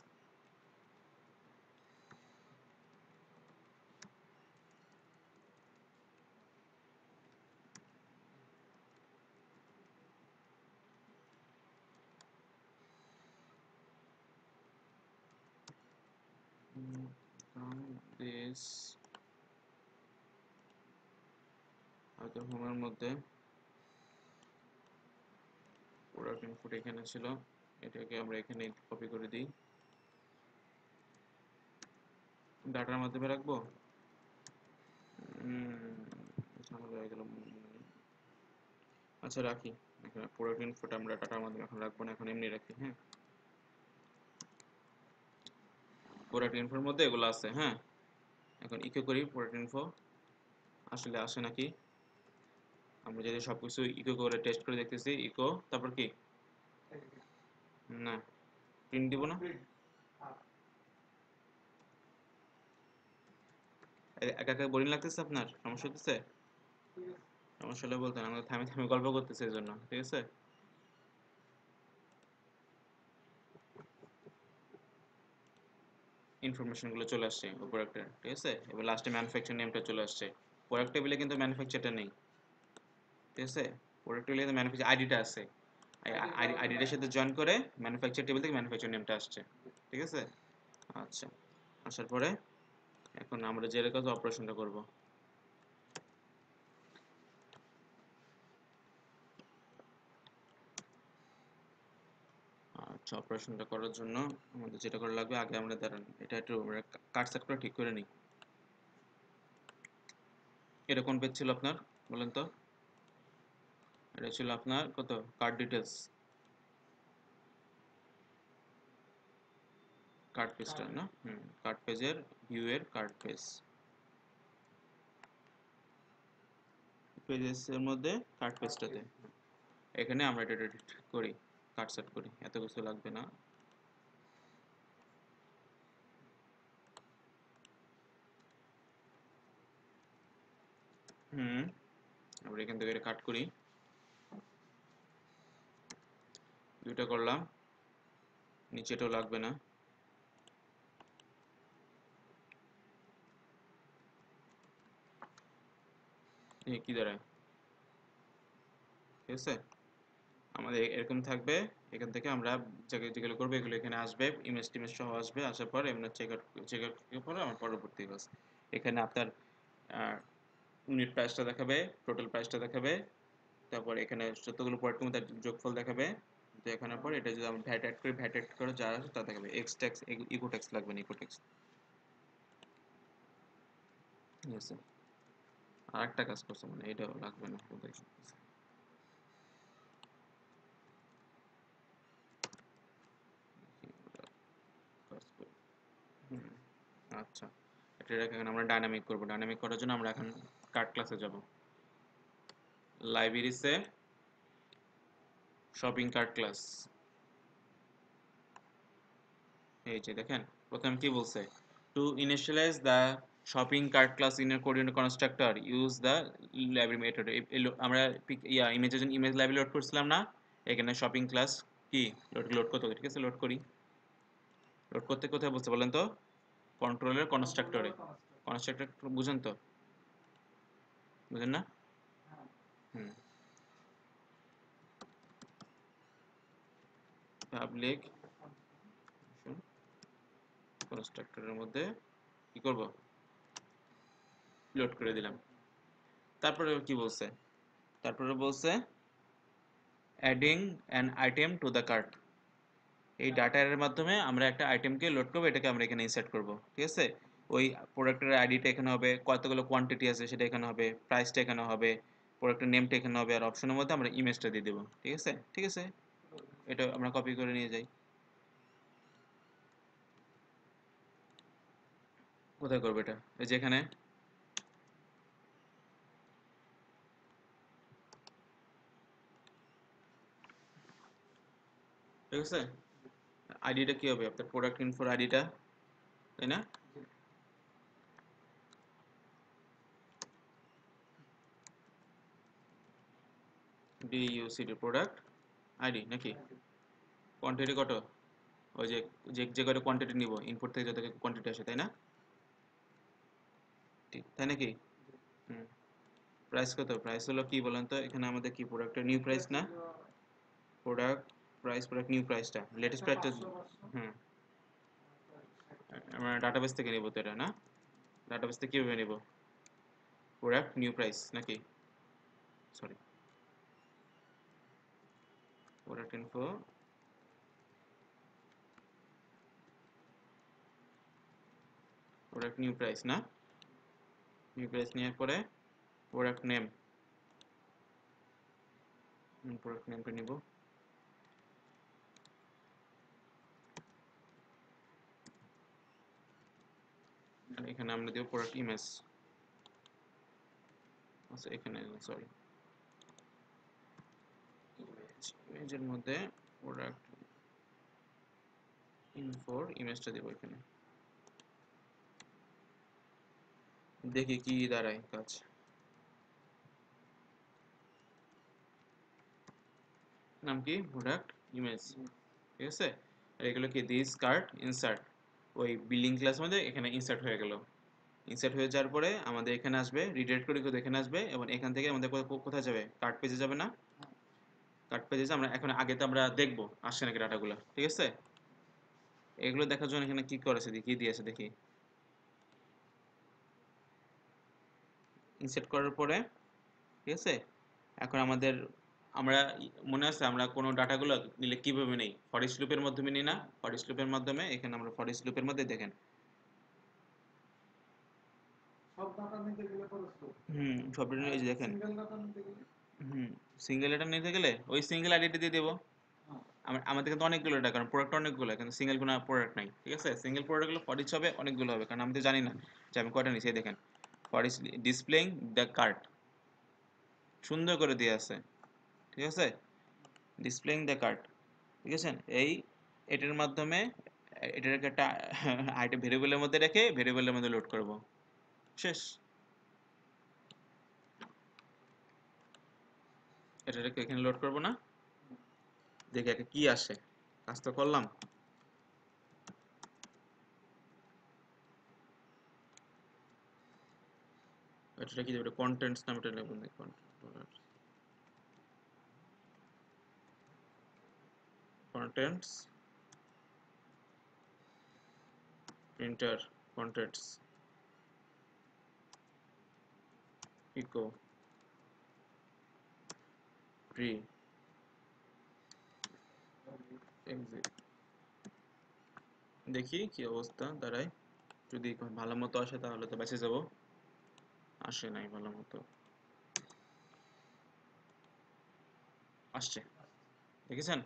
দিস হয়তো হোমের মধ্যে প্রোডাক্ট ইনপুট এখানে ছিল, এটাকে আমরা এখানে কপি করে দিই, ডাটার মাধ্যমে রাখবো। ঝামেলা হয়ে গেল। আচ্ছা রাখি, এখানে প্রোডাক্ট ইনফোটা আমরা ডাটার মাধ্যমে এখন রাখবো না, এখন এমনি রাখি। হ্যাঁ, প্রোডাক্ট ইনফোর মধ্যে এগুলো আছে। হ্যাঁ, এখন ইকো করি প্রোডাক্ট ইনফো, আসলে আসে নাকি। আমরা যদি সবকিছু ইকো করে টেস্ট করে দেখতেছি, ইকো তারপর কি, না প্রিন্ট দিব না, একা একা বোরিং লাগতেছে, আপনার সমস্যা হতেছে? সমস্যা হলে বলতেন, আমরা থামে থামে গল্প করতেছি এই জন্য, ঠিক আছে? ইনফরমেশন গুলো চলে আসছে ওই প্রোডাক্টের, ঠিক আছে? এবার লাস্টে ম্যানুফ্যাকচার নেমটা চলে আসছে, প্রোডাক্ট টেবিলে কিন্তু ম্যানুফ্যাকচারটা নেই, ঠিক আছে? প্রোডাক্ট টেবিলে কিন্তু ম্যানুফ্যাকচার আইডিটা আছে, আইডিটার সাথে জয়েন করে ম্যানুফ্যাকচার টেবিল থেকে ম্যানুফ্যাকচার নেমটা আসছে, ঠিক আছে? আচ্ছা, আসার পরে এখন আমরা যে কাজ অপারেশনটা করব, আচ্ছা অপারেশনটা করার জন্য আমাদের যেটা করা লাগবে, আগে আমরা দাঁড়ান এটা একটু কাট সেট করে ঠিক করে নিই। এটা কোন পেজ ছিল আপনার, বলেন তো? এটা ছিল আপনার কত, কার্ড ডিটেলস। কার্ড পেজটা না, কার্ড পেজের ভিউ এর কার্ড পেজের মধ্যে কার্ড পেজটাতে এখানে আমরা এটা এডিট করি, কার্ড সেট করি, এত কিছু লাগবে না। আমরা এখান থেকে এটা কাট করি, দুইটা করলাম, নিচেটাও লাগবে না। কি দাঁড়ায়, ঠিক আছে, আমাদের এরকম থাকবে। এখান থেকে আমরা যেগুলো করবো এগুলো এখানে আসবে, ইমেজ টিমেজ সহ আসবে, আসার পর এমনি চেক আউট পরে আমার পরবর্তী কাজ এখানে আপনার ইউনিট প্রাইসটা দেখাবে, টোটাল প্রাইসটা দেখাবে, তারপর এখানে যতগুলো প্রোডাক্ট তার যোগফল দেখাবে, দেখানোর পর এটা যদি আমরা ভ্যাট অ্যাড করি, ভ্যাট অ্যাড করে যা আসে তা দেখাবে। এক্স ট্যাক্স, ইকো ট্যাক্স লাগবে না, ইকো ট্যাক্স, ঠিক আছে। আর একটা কাজ করছে মানে এটাও লাগবে না, আচ্ছা, এটা এখন আমরা ডাইনামিক করব। ডাইনামিক করার জন্য আমরা এখন কার্ড ক্লাসে যাব, লাইব্রেরিতে শপিং কার্ট ক্লাস। এই যে দেখেন প্রথম কি বলছে, to initialize the shopping cart class in a coordinate constructor use the library method. আমরা ইমেজের জন্য ইমেজ লাইব্রেরি লোড করছিলাম না, এখানে শপিং ক্লাস কি লোড করতে হবে, ঠিক আছে। লোড করি, লোড করতে কোথায় বলছে বলেন তো, কন্ট্রোলের কনস্ট্রাক্টরে। কনস্ট্রাক্টর বুঝেন তো, বুঝেন না? হুম, পাবলিক কনস্ট্রাক্টরের মধ্যে কি করব, লোড করে দিলাম। তারপরে কি বলছে, তারপরে বলছে adding an item to the cart. এই ডাটার মাধ্যমে আমরা একটা আইটেমকে লোড করবো, এটাকে আমরা এখানে ইনসার্ট করব, ঠিক আছে। ওই প্রোডাক্টের আইডিটা এখানে হবে, কতগুলো কোয়ান্টিটি আছে সেটা এখানে হবে, প্রাইসটা এখানে হবে, প্রোডাক্টের নেমটা এখানে হবে, আর অপশনের মধ্যে আমরা ইমেজটা দিয়ে দেবো, ঠিক আছে। ঠিক আছে, এটা আমরা কপি করে নিয়ে যাই। কোথায় করবো এটা, এই যে এখানে, ঠিক আছে। আইডিটা কি হবে আপনার, প্রোডাক্ট ইনফোর আইডিটা, তাই না? ডিইউসিডি প্রোডাক্ট আইডি নাকি, কোয়ান্টিটি কত, ওই যে যে যে কত কোয়ান্টিটি নিব, ইনপুট থেকে যত কোয়ান্টিটি আসে, তাই না? ঠিক তাই নাকি? হুম, প্রাইস কত, প্রাইস হলো কি বলেন তো, এখানে আমাদের কি প্রোডাক্টের নিউ প্রাইস না, প্রোডাক্ট প্রাইস, প্রোডাক্ট নিউ প্রাইসটা লেটেস্ট প্রাইসটা। হুম, আমরা ডাটাবেস থেকে নিব তো এটা না, ডাটাবেস থেকে কীভাবে নিব, প্রোডাক্ট নিউ প্রাইস নাকি, sorry, product info, product new price না, নিউ প্রাইস নেওয়ার পরে প্রোডাক্ট নেম, প্রোডাক্ট নেমটা নিব, আর এখানে আমরা দেব প্রোডাক্ট ইমেজ, আচ্ছা এখানে সরি, ইমেজের মধ্যে প্রোডাক্ট ইনফোর ইমেজটা দেব এখানে, দেখি কি দাঁড়ায় কাজ। নাম কি, প্রোডাক্ট ইমেজ, ঠিক আছে। আর এগুলো কি, দিস কার্ট ইনসার্ট, ওই বিলিং ক্লাস মধ্যে এখানে ইনসার্ট হয়ে গেল। ইনসার্ট হয়ে যাওয়ার পরে আমাদের এখানে আসবে, রিডাইরেক্ট করে কিন্তু এখানে আসবে, এবং এখান থেকে আমাদের কোথায় যাবে, কার্ট পেজে যাবে না। কার্ট পেজে আমরা এখন, আগে তো আমরা দেখবো আসছে নাকি ডাটাগুলো, ঠিক আছে। এগুলো দেখার জন্য এখানে কি করেছে দেখি, কি দিয়েছে দেখি, ইনসার্ট করার পরে, ঠিক আছে। এখন আমাদের, আমরা মনে আছে আমরা কোনো ডাটাগুলো নিলে কিভাবে নেই, ফর ইচ লুপের মাধ্যমে নিই না, ফর ইচ লুপের মাধ্যমে। এখানে আমরা ফর ইচ লুপের মধ্যে দেখেন, সব ডাটা নিতে গেলে খরচ তো, সব ডেটা, এই যে দেখেন, সিঙ্গেল ডাটা নিতে গেলে সিঙ্গেল ডাটা নিতে গেলে ওই সিঙ্গেল আইডিটা দিয়ে দেবো, আমাদের কিন্তু অনেকগুলো এটা, কারণ প্রোডাক্ট অনেকগুলো, কিন্তু সিঙ্গেল কোনো প্রোডাক্ট নাই, ঠিক আছে? সিঙ্গেল প্রোডাক্ট গুলো ফর ইচ হবে, অনেকগুলো হবে, কারণ আমি তো জানি না যে আমি কয়টা নিচ্ছি। এই দেখেন, for each displaying the cart, সুন্দর করে দিয়ে আছে, ঠিক আছে? ডিসপ্লেইং দ্য কার্ট, ঠিক আছে? এটার মাধ্যমে এটাকে একটা আইটেম ভেরিয়েবলের মধ্যে রেখে ভেরিয়েবলের মধ্যে লোড করব, শেষ। এটাকে এখানে লোড করব না, দেখি একে কি আসে, কাজ তো করলাম। এটা কি দেবে, কন্টেন্টস নাম, এটা লিখব না, contents printer contents echo pre exit. দেখি কি অবস্থা দাঁড়ায়, যদি ভালো মতো আসে তাহলে তো বেঁচে যাব, আসে নাই ভালো মতো, আসছে, দেখেছেন?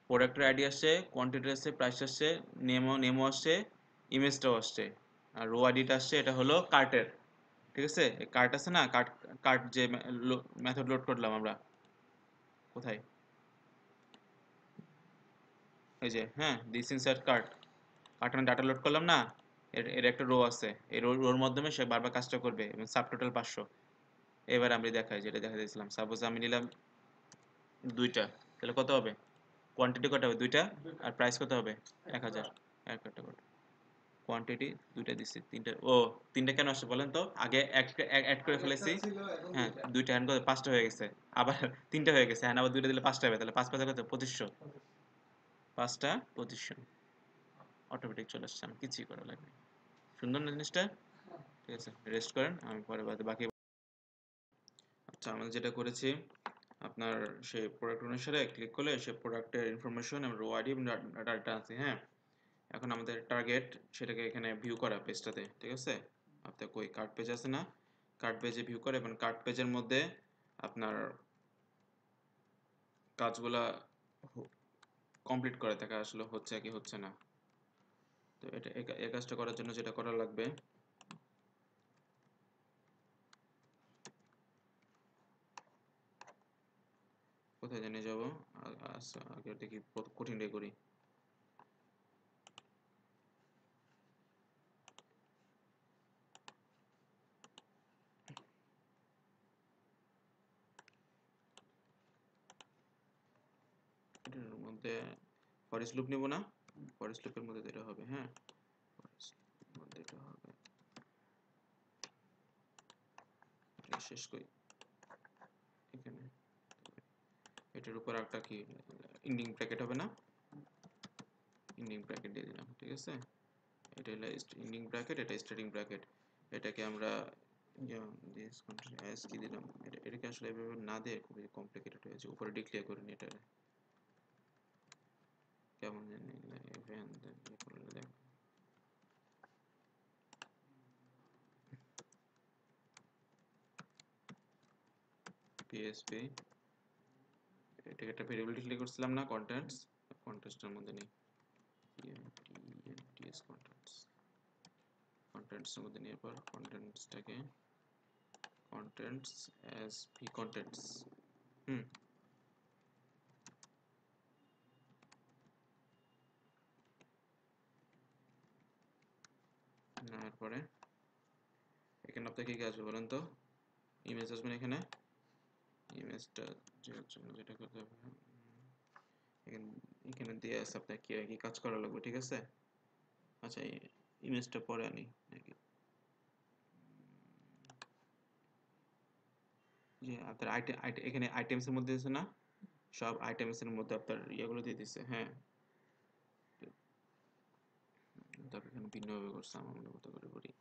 প্রোডাক্টের আইডি আসছে, কোয়ান্টিটি আসছে, প্রাইস আসছে, নেমও আসছে, ইমেজটাও আসছে, আর রো আইডিটা আসছে, এটা হলো কার্টের, ঠিক আছে? কার্ট আছে না, কার্ট, কার্ট যে মেথড লোড করলাম আমরা, কোথায়, এই যে, হ্যাঁ, দিস ইনসার্ট কার্ট, কার্টনে ডাটা লোড করলাম না, এর একটা রো আছে, এই রোর মাধ্যমে সে বারবার কাজটা করবে, এবং সাব টোটাল 500। এবার আমি দেখাই, যেটা দেখা দিয়েছিলাম, সাপোজ আমি নিলাম দুইটা, তাহলে কত হবে, কোয়ান্টিটি কত হবে, দুইটা, আর প্রাইস কত হবে, 1000, একটা করে কোয়ান্টিটি, দুইটা দিচ্ছি, তিনটা, ও তিনটা কেন আসছে বলেন তো, আগে অ্যাড করে আগে একটা ফেলেছি, ছিল, এখন হ্যাঁ, দুইটা। দুইটা এখন কত, পাঁচটা হয়ে গেছে, আবার তিনটা হয়ে গেছে, হ্যাঁ, আবার দুইটা দিলে পাঁচটা হবে, তাহলে পাঁচ পাঁচে কত, 2500, পাঁচটা 2500, অটোমেটিক চলে আসছে, আমি কিছুই করা লাগবে, সুন্দর না জিনিসটা? ঠিক আছে, রেস্ট করেন, আমি পরে বাকি। আচ্ছা, আমরা যেটা করেছি, আপনার সেই প্রোডাক্ট অনুসারে ক্লিক করলে সে প্রোডাক্টের ইনফরমেশন এবং রো আইডি এবং ডাটা আছে, হ্যাঁ। এখন আমাদের টার্গেট সেটাকে এখানে ভিউ করা পেজটাতে, ঠিক আছে? আপনার কই কার্ট পেজ আছে না, কার্ট পেজে ভিউ করে, এবং কার্ট পেজের মধ্যে আপনার কাজগুলা কমপ্লিট করে থাকা, আসলে হচ্ছে কি হচ্ছে না। তো এটা এই কাজটা করার জন্য যেটা করা লাগবে, কোথায় জানিয়ে যাব, আচ্ছা আগে দেখি কঠিনটাই করি। এটার মধ্যে ফরেস্ট লুপ নেব না, ফরেস্ট লুপের মধ্যে যেটা হবে, হ্যাঁ, ফরেস্ট মধ্যে এটা হবে, এটা শেষ করি এখানে, এটার উপর একটা কি ইন্ডিং ব্র্যাকেট হবে না, ইন্ডিং ব্র্যাকেট দিয়ে দিলাম, ঠিক আছে? এটা হলো ইন্ডিং ব্র্যাকেট, এটা স্টার্টিং ব্র্যাকেট, এটাকে আমরা দিস অ্যাস কি দিলাম, এটাকে আসলে এভাবে না দিয়ে খুবই কমপ্লিকেটেড হয়েছে, উপরে ডিক্লেয়ার করে নি, এটা কেমন জানি করলে পিএসপি, এটাকে একটা ভেরিয়েবল ডিক্লেয়ার করছিলাম না, কন্টেন্টস, কন্টেন্টসটার মধ্যে নেই, টিএস কন্টেন্টস, কন্টেন্টসের মধ্যে নেওয়ার পর কন্টেন্টসটাকে contents as p contents, হুম, নেওয়ার পরে এখানে আপনার কি আসবে বলেন তো, ইমেজ আসবে এখানে, ইমেজটা জন্য যেটা করতে হবে, এখানে এখানে দিয়ে আছে আপনার কি কি কাজ করা লাগবে, ঠিক আছে? আচ্ছা, ইমেজটা পরে আনি নাকি, যে আপনার আইটেম এখানে আইটেমস এর মধ্যে আছে না, সব আইটেমস এর মধ্যে আপনার ইয়েগুলো দিয়ে দিচ্ছে, হ্যাঁ। তারপর এখানে ভিন্নভাবে করছে, আমার মতো করে করি,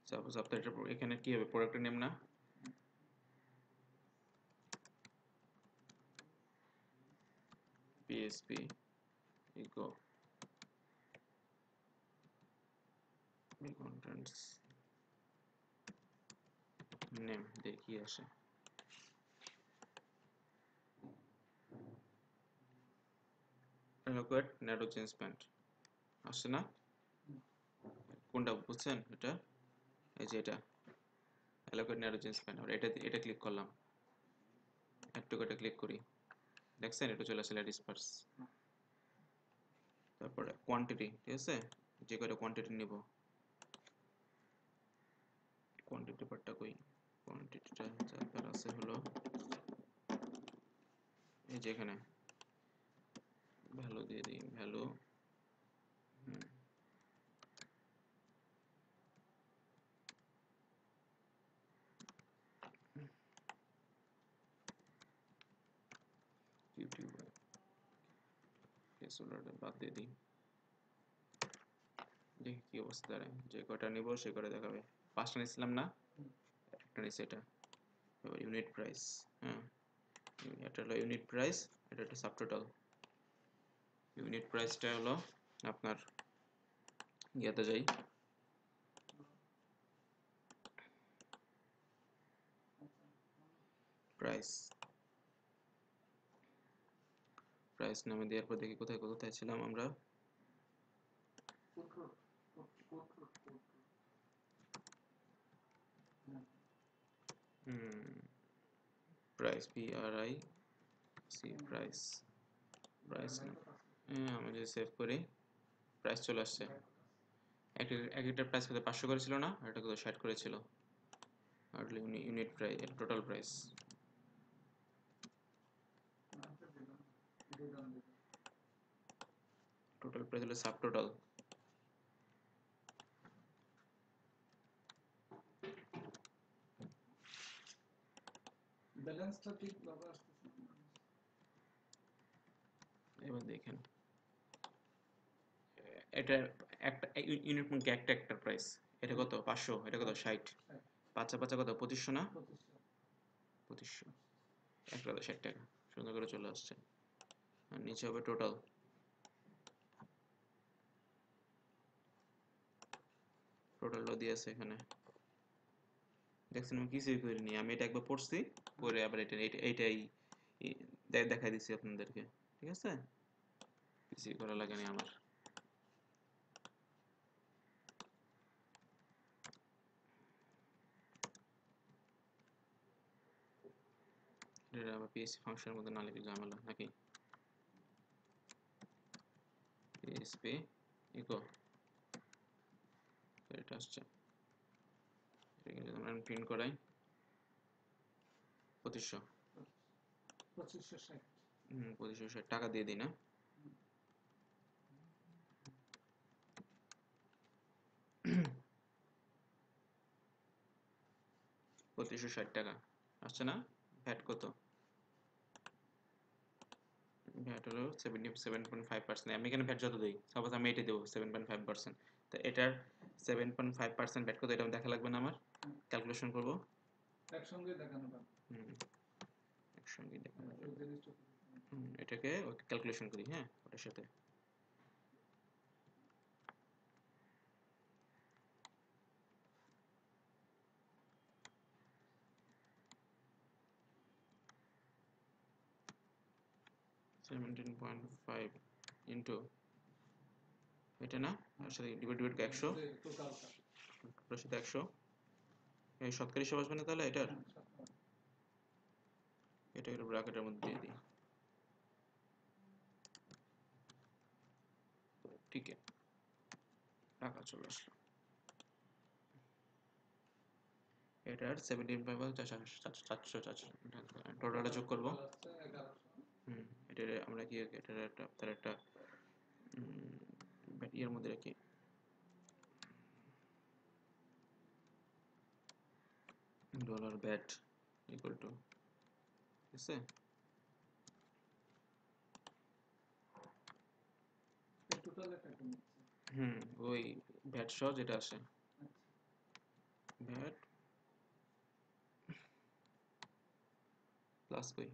সাপোজ আপনার এটা এখানে কি হবে, প্রোডাক্টের নেম না, পিএসপি ইকো contents নেম, দেখি আসে, অ্যালোকেট ন্যারো চেঞ্জ ব্যান্ড আসছে না? কোনটা বুঝছেন এটা? এই যে এটা অ্যালোকেট ন্যারো চেঞ্জ ব্যান্ড, আমরা এটা ক্লিক করলাম, একটু করে ক্লিক করি, দেখছেন এটা চলে আসলে ডিসপার্স। তারপরে কোয়ান্টিটি, ঠিক আছে, যে কয়টা কোয়ান্টিটি নিব, কোয়ান্টিটি পার্টটা কই, কোয়ান্টিটিটা যার আছে হলো এই যে এখানে ভ্যালু দিয়ে দিই, ভ্যালু ইউটিউবে প্লেসহোল্ডারটা বাদ দিয়ে দিই, দেখি কি অবস্থা দাঁড়ায়। যে কয়টা নিব সে কয়টা দেখাবে। 5টা নিয়েছিলাম না, একটা নিয়েছি এটা। এবার ইউনিট প্রাইস, হ্যাঁ এটা হলো ইউনিট প্রাইস, এটা একটা সাবটোটাল। ইউনিট প্রাইসটা হলো আপনার ইয়াতে যাই, প্রাইস, প্রাইস নামে দেওয়ার পর দেখি কোথায় কোথায় ছিলাম আমরা। প্রাইস, PRIC, প্রাইস, প্রাইস না, আমি যদি সেভ করি প্রাইস চলে আসছে। একটা প্রাইস কত 500 করে ছিল না, আর এটা কত 60 করে ছিল। আর ইউনিট প্রাইস, এটা টোটাল প্রাইস। টোটাল প্রাইস হলো সাব টোটাল। ব্যালেন্সটা ঠিক ভাবে আসতেছে না। এবার দেখেন এটা একটা ইউনিট মধ্যে একটা একটা প্রাইস, এটা কত 500, এটা কত 60, পাঁচা পাঁচা কত 2500 না, 2500, 1060 টাকা সুন্দর করে চলে আসছে। আর নিচে হবে টোটাল, টোটালটা দিয়েছে এখানে, দেখছেন আমি কিছুই করিনি, আমি এটা একবার পড়ছি, পরে আবার এইটাই দেখাই দিচ্ছি আপনাদেরকে, ঠিক আছে, কিছুই করা লাগেনি আমার। এটা আবার PHP ফাংশনের মধ্যে না লিখে ঝামেলা নাকি, PHP ইকো, এটা আসছে, এটাকে যদি আমরা প্রিন্ট করাই 2500, 2560 2560 টাকা দিয়ে দিই না, 2560 টাকা আসছে না। ভ্যাট কত, ভ্যাট হলো 7.5%। আমি এখানে ভ্যাট যত দিই, সাপোজ আমি এটা দেবো 7.5%, তো এটার 7.5% ভ্যাট কত, এটা দেখা লাগবে না আমার, ক্যালকুলেশন করবো একসঙ্গে দেখানো যাবে। একসঙ্গে দেখানো ওই যাবে। জিনিসটা এটাকে ক্যালকুলেশন করি, হ্যাঁ ওটার সাথে। সেভেন্টিন পয়েন্ট ফাইভ ইন্টু এটা না, আর সাথে ডিভাইড 100, টোটালটা ওটার সাথে 100, এই শতকরা হিসাব আসবে না তাহলে এটার, এটা একটা ব্র্যাকেটের মধ্যে দিয়ে দিই, ঠিক আছে টাকা চলে আসলো। এটার 17.400 টোটালটা যোগ করবো। এটার আমরা কি এটার একটা তার একটা ইয়ের মধ্যে রাখি, ডলার ব্যাট ইকুয়াল টু, ঠিক আছে, টোটালে টাকা নিচ্ছে। ওই ভ্যাট সহ যেটা আসে, ভ্যাট প্লাস কই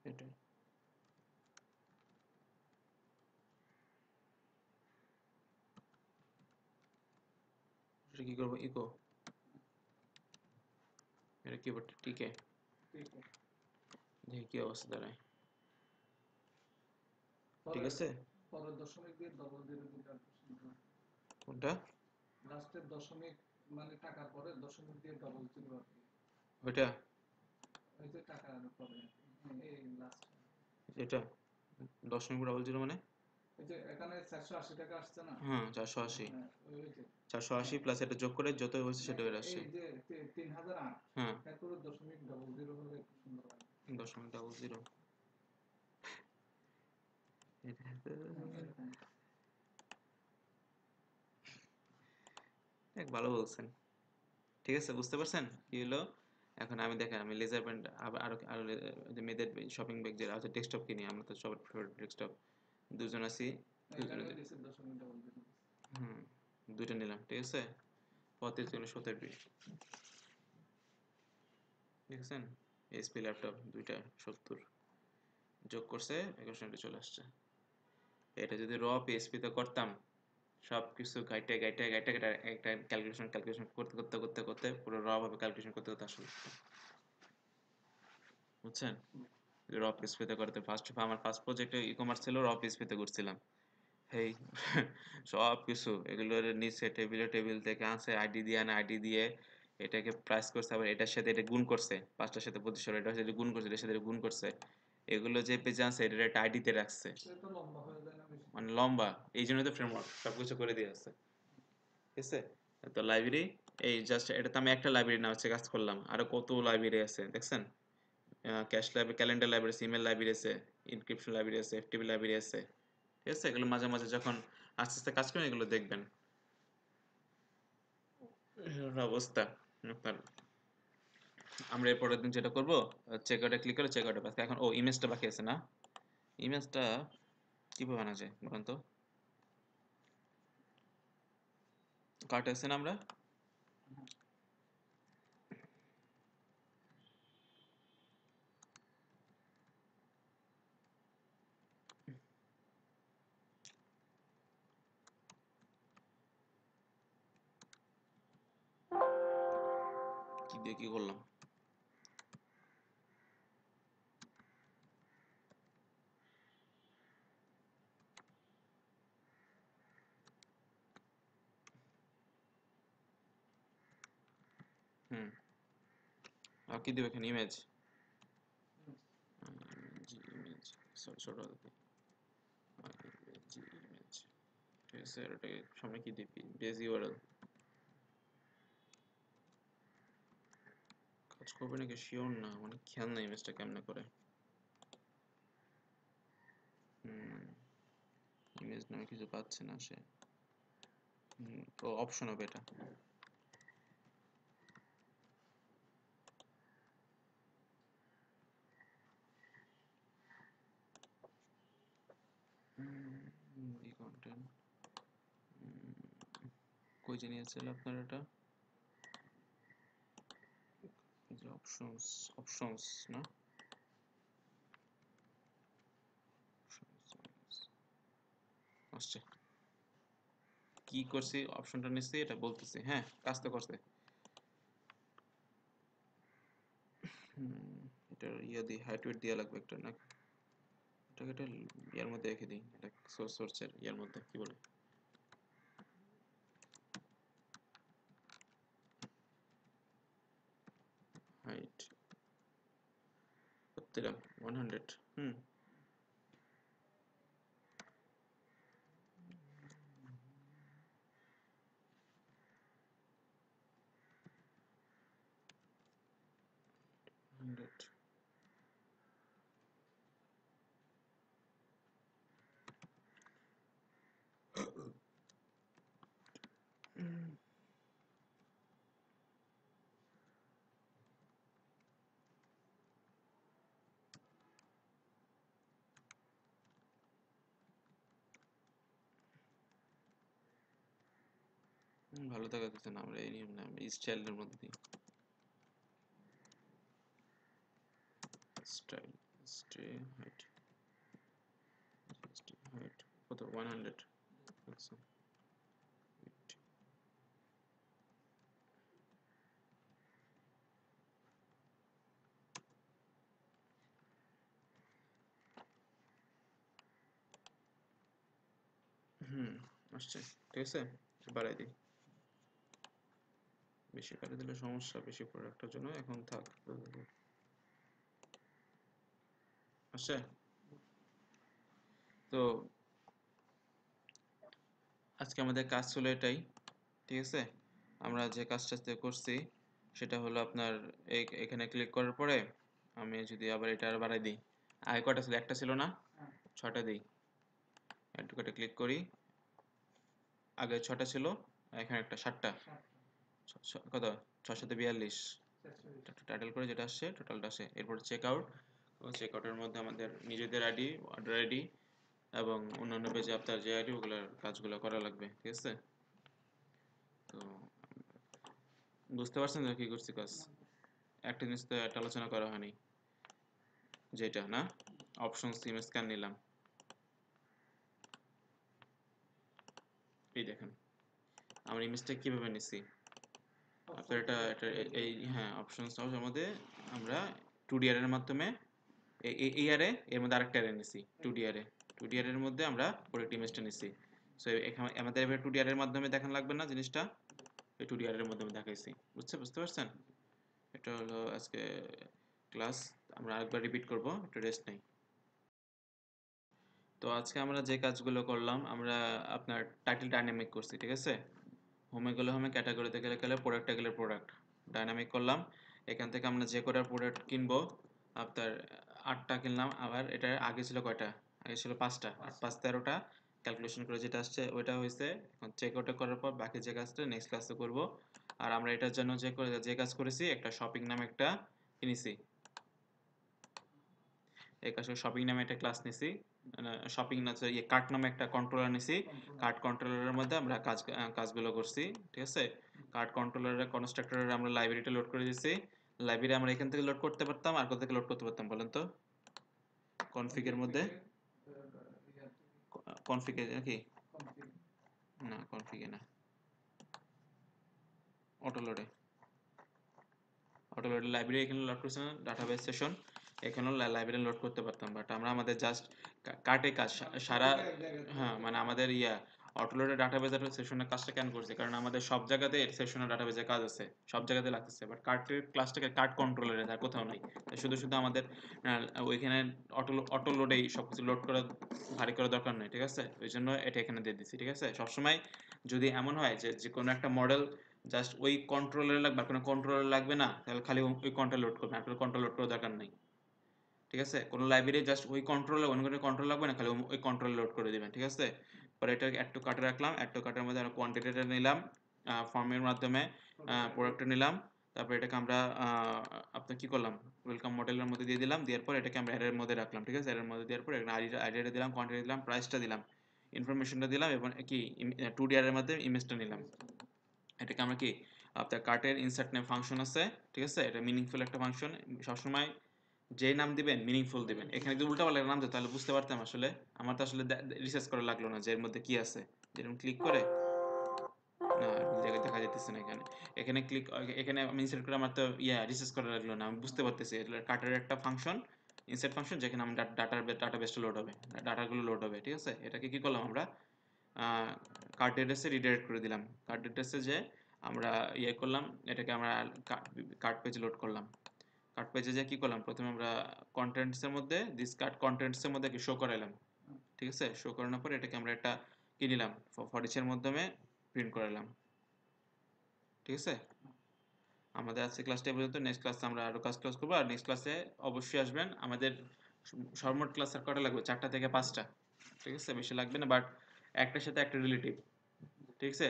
এটা, এটা কি করবো ইকো, এটা কি বলতে, ঠিক আছে, দেখি কি অবস্থা দাঁড়ায়। ঠিক আছে? পরের দশমিক দিয়ে ডবল জিরো দিলে আর প্রশ্ন হবে। কোনটা? লাস্টের দশমিক মানে টাকার পরে দশমিক দিয়ে ডবল জিরো আর কি। ওইটা? ওই যে টাকার পরে এই লাস্ট। এটা 10.00 মানে? এই যে এখানে 480 টাকা আসছে না? হ্যাঁ 480। হ্যাঁ, ওই যে 480 প্লাস এটা যোগ করে যত হয়েছে সেটা বের আসছে। এই যে 3008 হ্যাঁ এরপরে দশমিক ডবল জিরো হলে একটু সুন্দর হয়। 10.00। এরকম। ভালো বলছেন। ঠিক আছে, বুঝতে পারছেন কি হলো? এখন আমি দেখেন, আমি লেজার ব্যান্ড আবার আরো আরো যে মেয়েদের শপিং ব্যাগ যেটা আছে, ডেস্কটপ কিনি আমরা তো সবার ফেভারিট ডেস্কটপ। দুজন আছি, এই দুজনে জায়গায় দিছে দশমিক ডবল জিরো। হুম, দুইটা নিলাম, ঠিক আছে? 35 দেখছেন? এইচপি ল্যাপটপ দুইটা 70 যোগ করছে 21 চলে আসছে। এটা যদি র পিএসপি তে করতাম, সব কিছু গাইটে গাইটে গাইটে গাইটে একটা ক্যালকুলেশন করতে করতে করতে করতে পুরো র ভাবে ক্যালকুলেশন করতে করতে আসলে, বুঝছেন? র পিএসপি তে করতে আমার ফার্স্ট প্রজেক্টে ই কমার্স ছিল, র পিএসপি তে করছিলাম। হেই সব কিছু এগুলোর নিচে টেবিল থেকে আনছে, আইডি দিয়ে আনে, আইডি দিয়ে এটাকে প্রাইস করছে, আবার এটার সাথে এটা গুণ করছে, 5টার সাথে 25, এটার সাথে গুণ করছে, এটার সাথে এটা গুণ করছে, এগুলো যে পেজে আনছে এটার একটা আইডিতে রাখছে। সে তো লম্বা হয়ে যায় না বেশি? মানে লম্বা, এই জন্যই তো ফ্রেমওয়ার্ক সবকিছু করে দিয়ে আছে, ঠিক আছে? তো লাইব্রেরি, এই জাস্ট এটা তো আমি একটা লাইব্রেরি না হচ্ছে কাজ করলাম, আরো কত লাইব্রেরি আছে দেখছেন? Cash library, calendar library, email library আছে, ইনক্রিপশন লাইব্রেরি আছে, এফটিপি লাইব্রেরি আছে, ঠিক আছে? এগুলো মাঝে মাঝে যখন আস্তে আস্তে কাজ করেন এগুলো দেখবেন। এই অবস্থা আপনার। আমরা এর পরের দিন যেটা করবো, চেক আউটে ক্লিক করে চেক আউটে পাস। এখন ও ইমেজটা বাকি আছে না? ইমেজটা কিভাবে আনা যায় বলেন তো? কার্টে আছে না আমরা? কি দিয়ে কি করলাম? হুম, আর কি দেবে এখানে? ইমেজ, ইমেজ, সরি ছোট হাতে ইমেজ, ঠিক আছে? আর এটাকে সামনে কি দিবি? Base URL. কাজ করবে নাকি শিওর না, মানে খেয়াল নাই ইমেজটা কেমনে করে। হুম, ইমেজ নামে কিছু পাচ্ছে না সে। তো অপশন হবে এটা। দি কন্টেন্ট, কই যে নিয়েছিল আপনার এটা? যে অপশনস, অপশনস না? Options, আসছে। কি করছি? অপশনটা নিচ্ছি, এটা বলতেছি, হ্যাঁ কাজ তো করছে। এটা ইয়া দিয়ে হাইট ওয়েট দেওয়া লাগবে একটা না? এটাকে একটা ইয়ার মধ্যে রেখে দিই, এটা সোর্সের ইয়ার মধ্যে কি বলে, হাইট দিলাম 100। হান্ড্রেড। ভালো দেখাতেছে না, আমরা এই নিয়ম না, আমরা স্টাইলের মধ্যে দিই। স্টাইল, স্টে হাইট, হাইট কত? 100। আচ্ছা, আসছে, ঠিক আছে, বাড়াই দিই, বেশি বাড়িয়ে দিলে সমস্যা, বেশি প্রোডাক্টের জন্য এখন থাক। আসছে। তো আজকে আমাদের কাজ ছিল এটাই, ঠিক আছে। আমরা যে কাজটা করছি সেটা হলো আপনার এখানে ক্লিক করার পরে আমি যদি আবার এটা আর বাড়াই দিই, আগে কয়টা ছিল, একটা ছিল না, হ্যাঁ, 6টা দিই, অ্যাডভোকেটে ক্লিক করি, আগে 6টা ছিল, এখানে একটা 7টা, 7টা, কত, 642, 46, টাইটেল করে যেটা আসছে টোটালটা আসে। এরপর চেক আউট, চেক আউটের মধ্যে আমাদের নিজেদের আইডি, অর্ডার আইডি এবং অন্যান্য পেজে আপনার যে আইডি ওগুলোর কাজগুলো করা লাগবে, ঠিক আছে। তো বুঝতে পারছেন তো কি করছি কাজ? একটা জিনিস তো একটা আলোচনা করা হয়নি, যেটা না, অপশন সিম স্ক্যান নিলাম, এই দেখেন আমার ইমেজটা কিভাবে নিছি। আপনার এটা এটা এই হ্যাঁ অপশনস হাউসের মধ্যে আমরা 2D এর মাধ্যমে এই আরে এর মধ্যে আরেকটা অ্যারে নিছি, 2D আরে, 2D এর মধ্যে আমরা প্রোডাক্ট ইমেজটা নিছি। সো এখানে আমাদের এবার 2D এর মাধ্যমে দেখান লাগবে না জিনিসটা, এই 2D এর মাধ্যমে দেখাইছি, বুঝতে পারছেন? এটা হলো আজকে ক্লাস, আমরা আরেকবার রিপিট করব, একটু রেস্ট নেই। তো আজকে আমরা যে কাজগুলো করলাম, আমরা আপনার টাইটেল ডাইনামিক করছি, ঠিক আছে। হোমে গেলে হোমে, ক্যাটাগরিতে গেলে গেলে, প্রোডাক্টে গেলে প্রোডাক্ট, ডাইনামিক করলাম। এখান থেকে আমরা যে কটা প্রোডাক্ট কিনবো, আপনার 8টা কিনলাম, আবার এটা আগে ছিল কয়টা, আগে ছিল 5টা, 8 5 13টা, ক্যালকুলেশন করে যেটা আসছে ওইটা হয়েছে। এখন চেক আউট করার পর বাকি যে কাজটা নেক্সট ক্লাসে করব। আর আমরা এটার জন্য যে কাজ করেছি, একটা শপিং নামে একটা কিনেছি, এই কাজে শপিং নামে একটা ক্লাস নিছি, শপিং না ইয়ে কার্ট নামে একটা কন্ট্রোলার নিছি। কার্ট কন্ট্রোলারের মধ্যে আমরা কাজগুলো করছি, ঠিক আছে। কার্ট কন্ট্রোলারের কনস্ট্রাক্টরের আমরা লাইব্রেরিটা লোড করে দিয়েছি। লাইব্রেরি আমরা এখান থেকে লোড করতে পারতাম, আর কোথা থেকে লোড করতে পারতাম বলেন তো? কনফিগের মধ্যে, কনফিগে নাকি, না কনফিগে না, অটোলোডে, অটোলোডে লাইব্রেরি এখানে লোড করছি না, ডাটাবেস সেশন, এখানেও লাইব্রেরি লোড করতে পারতাম, বাট আমরা আমাদের জাস্ট কার্টে কাজ সারা, হ্যাঁ মানে আমাদের অটোলোডের ডাটাবেজের সেশনের কাজটা কেন করছি, কারণ আমাদের সব জায়গাতে সেশনের ডাটাবেজের কাজ আছে, সব জায়গাতে লাগতেছে, বাট কার্টের ক্লাসটাকে কার্ট কন্ট্রোলারে তার কোথাও নাই। তাই শুধু শুধু আমাদের ওইখানে অটোলোডেই সব কিছু লোড করা ভারী করার দরকার নেই, ঠিক আছে। ওই জন্য এটা এখানে দিয়ে দিচ্ছি, ঠিক আছে। সবসময় যদি এমন হয় যে যে কোনো একটা মডেল জাস্ট ওই কন্ট্রোলার লাগবে, আর কোনো কন্ট্রোলার লাগবে না, তাহলে খালি ওই কন্ট্রোল লোড করবে, আর কোনো কন্ট্রোল লোড করার দরকার নেই, ঠিক আছে। কোনো লাইব্রেরি জাস্ট ওই কন্ট্রোলে, অন্য কোনো কন্ট্রোল লাগবে না, খালি ওই কন্ট্রোল লোড করে দিবেন, ঠিক আছে। পরে এটা অ্যাড টু কার্টে রাখলাম, অ্যাড টু কার্টের মধ্যে আমরা কোয়ান্টিটিটা নিলাম, ফর্মের মাধ্যমে প্রোডাক্টটা নিলাম, তারপরে এটাকে আমরা আপনার কি করলাম, ওয়েলকাম মডেলের মধ্যে দিয়ে দিলাম, দেওয়ার পর এটাকে আমরা অ্যারের মধ্যে রাখলাম, ঠিক আছে। অ্যারের মধ্যে দেওয়ার পর এখানে আইডিটা দিলাম, কোয়ান্টিটি দিলাম, প্রাইসটা দিলাম, ইনফরমেশনটা দিলাম, এবং কি 2D এর মধ্যে ইমেজটা নিলাম। এটাকে আমরা কি আপনার কার্টের ইনসার্ট নেম ফাংশন আছে, ঠিক আছে, এটা মিনিংফুল একটা ফাংশন, সবসময় যে নাম দিবেন মিনিংফুল দিবেন। এখানে যদি উল্টাপাল্টা নাম দিত তাহলে বুঝতে পারতাম আসলে, আমার তো আসলে রিসার্চ করা লাগলো না যে এর মধ্যে কি আছে, যেরকম ক্লিক করে না জায়গায় দেখা যাইতেছে না, এখানে এখানে ক্লিক, এখানে আমি ইনসার্ট করে আমার তো রিসার্চ করা লাগলো না, আমি বুঝতে পারতেছি এটা কার্টের একটা ফাংশন, ইনসার্ট ফাংশন, যেখানে আমার ডাটাবেসটা লোড হবে, ডাটাগুলো লোড হবে, ঠিক আছে। এটাকে কি করলাম আমরা, কার্ট অ্যাড্রেসে রিডাইরেক্ট করে দিলাম, কার্ট অ্যাড্রেসে যে আমরা করলাম, এটাকে আমরা কার্ট পেজে লোড করলাম। কার্ট পেজে যে কি করলাম, প্রথমে আমরা কন্টেন্টসের মধ্যে দিস কার্ট কন্টেন্টসের মধ্যে কি শো করাইলাম, ঠিক আছে। শো করানোর পরে এটাকে আমরা একটা কি নিলাম, ফর ইচের মাধ্যমে প্রিন্ট করালাম, ঠিক আছে। আমাদের আজকে ক্লাসটা পর্যন্ত, নেক্সট ক্লাসে আমরা আরো ক্লাস করবো, আর নেক্সট ক্লাসে অবশ্যই আসবেন। আমাদের সর্বমোট ক্লাস আর কটা লাগবে, 4টা থেকে 5টা, ঠিক আছে, বেশি লাগবে না, বাট একটার সাথে একটা রিলেটিভ, ঠিক আছে।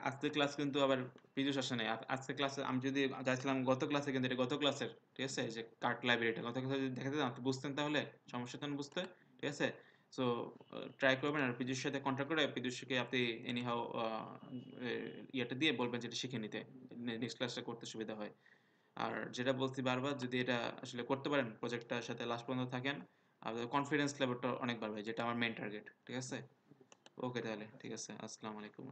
আজকের ক্লাস কিন্তু আবার পীযূষ আসে নাই, আজকের ক্লাসে আমি যদি যাচ্ছিলাম গত ক্লাসে, কিন্তু এটা গত ক্লাসের, ঠিক আছে, যে কার্ট লাইব্রেরিটা গত ক্লাসে যদি দেখাতে আপনি বুঝতেন, তাহলে সমস্যা হতো না বুঝতে, ঠিক আছে। সো ট্রাই করবেন, আর পীযূষের সাথে কন্ট্যাক্ট করে পীযূষকে আপনি এনিহাও ইয়েটা দিয়ে বলবেন যেটা শিখে নিতে, নেক্সট ক্লাসটা করতে সুবিধা হয়। আর যেটা বলছি বারবার, যদি এটা আসলে করতে পারেন, প্রজেক্টটার সাথে লাস্ট পর্যন্ত থাকেন, আপনাদের কনফিডেন্স লেভেলটা অনেক বাড়বে, যেটা আমার মেইন টার্গেট, ঠিক আছে। ওকে তাহলে ঠিক আছে, আসসালামু আলাইকুম।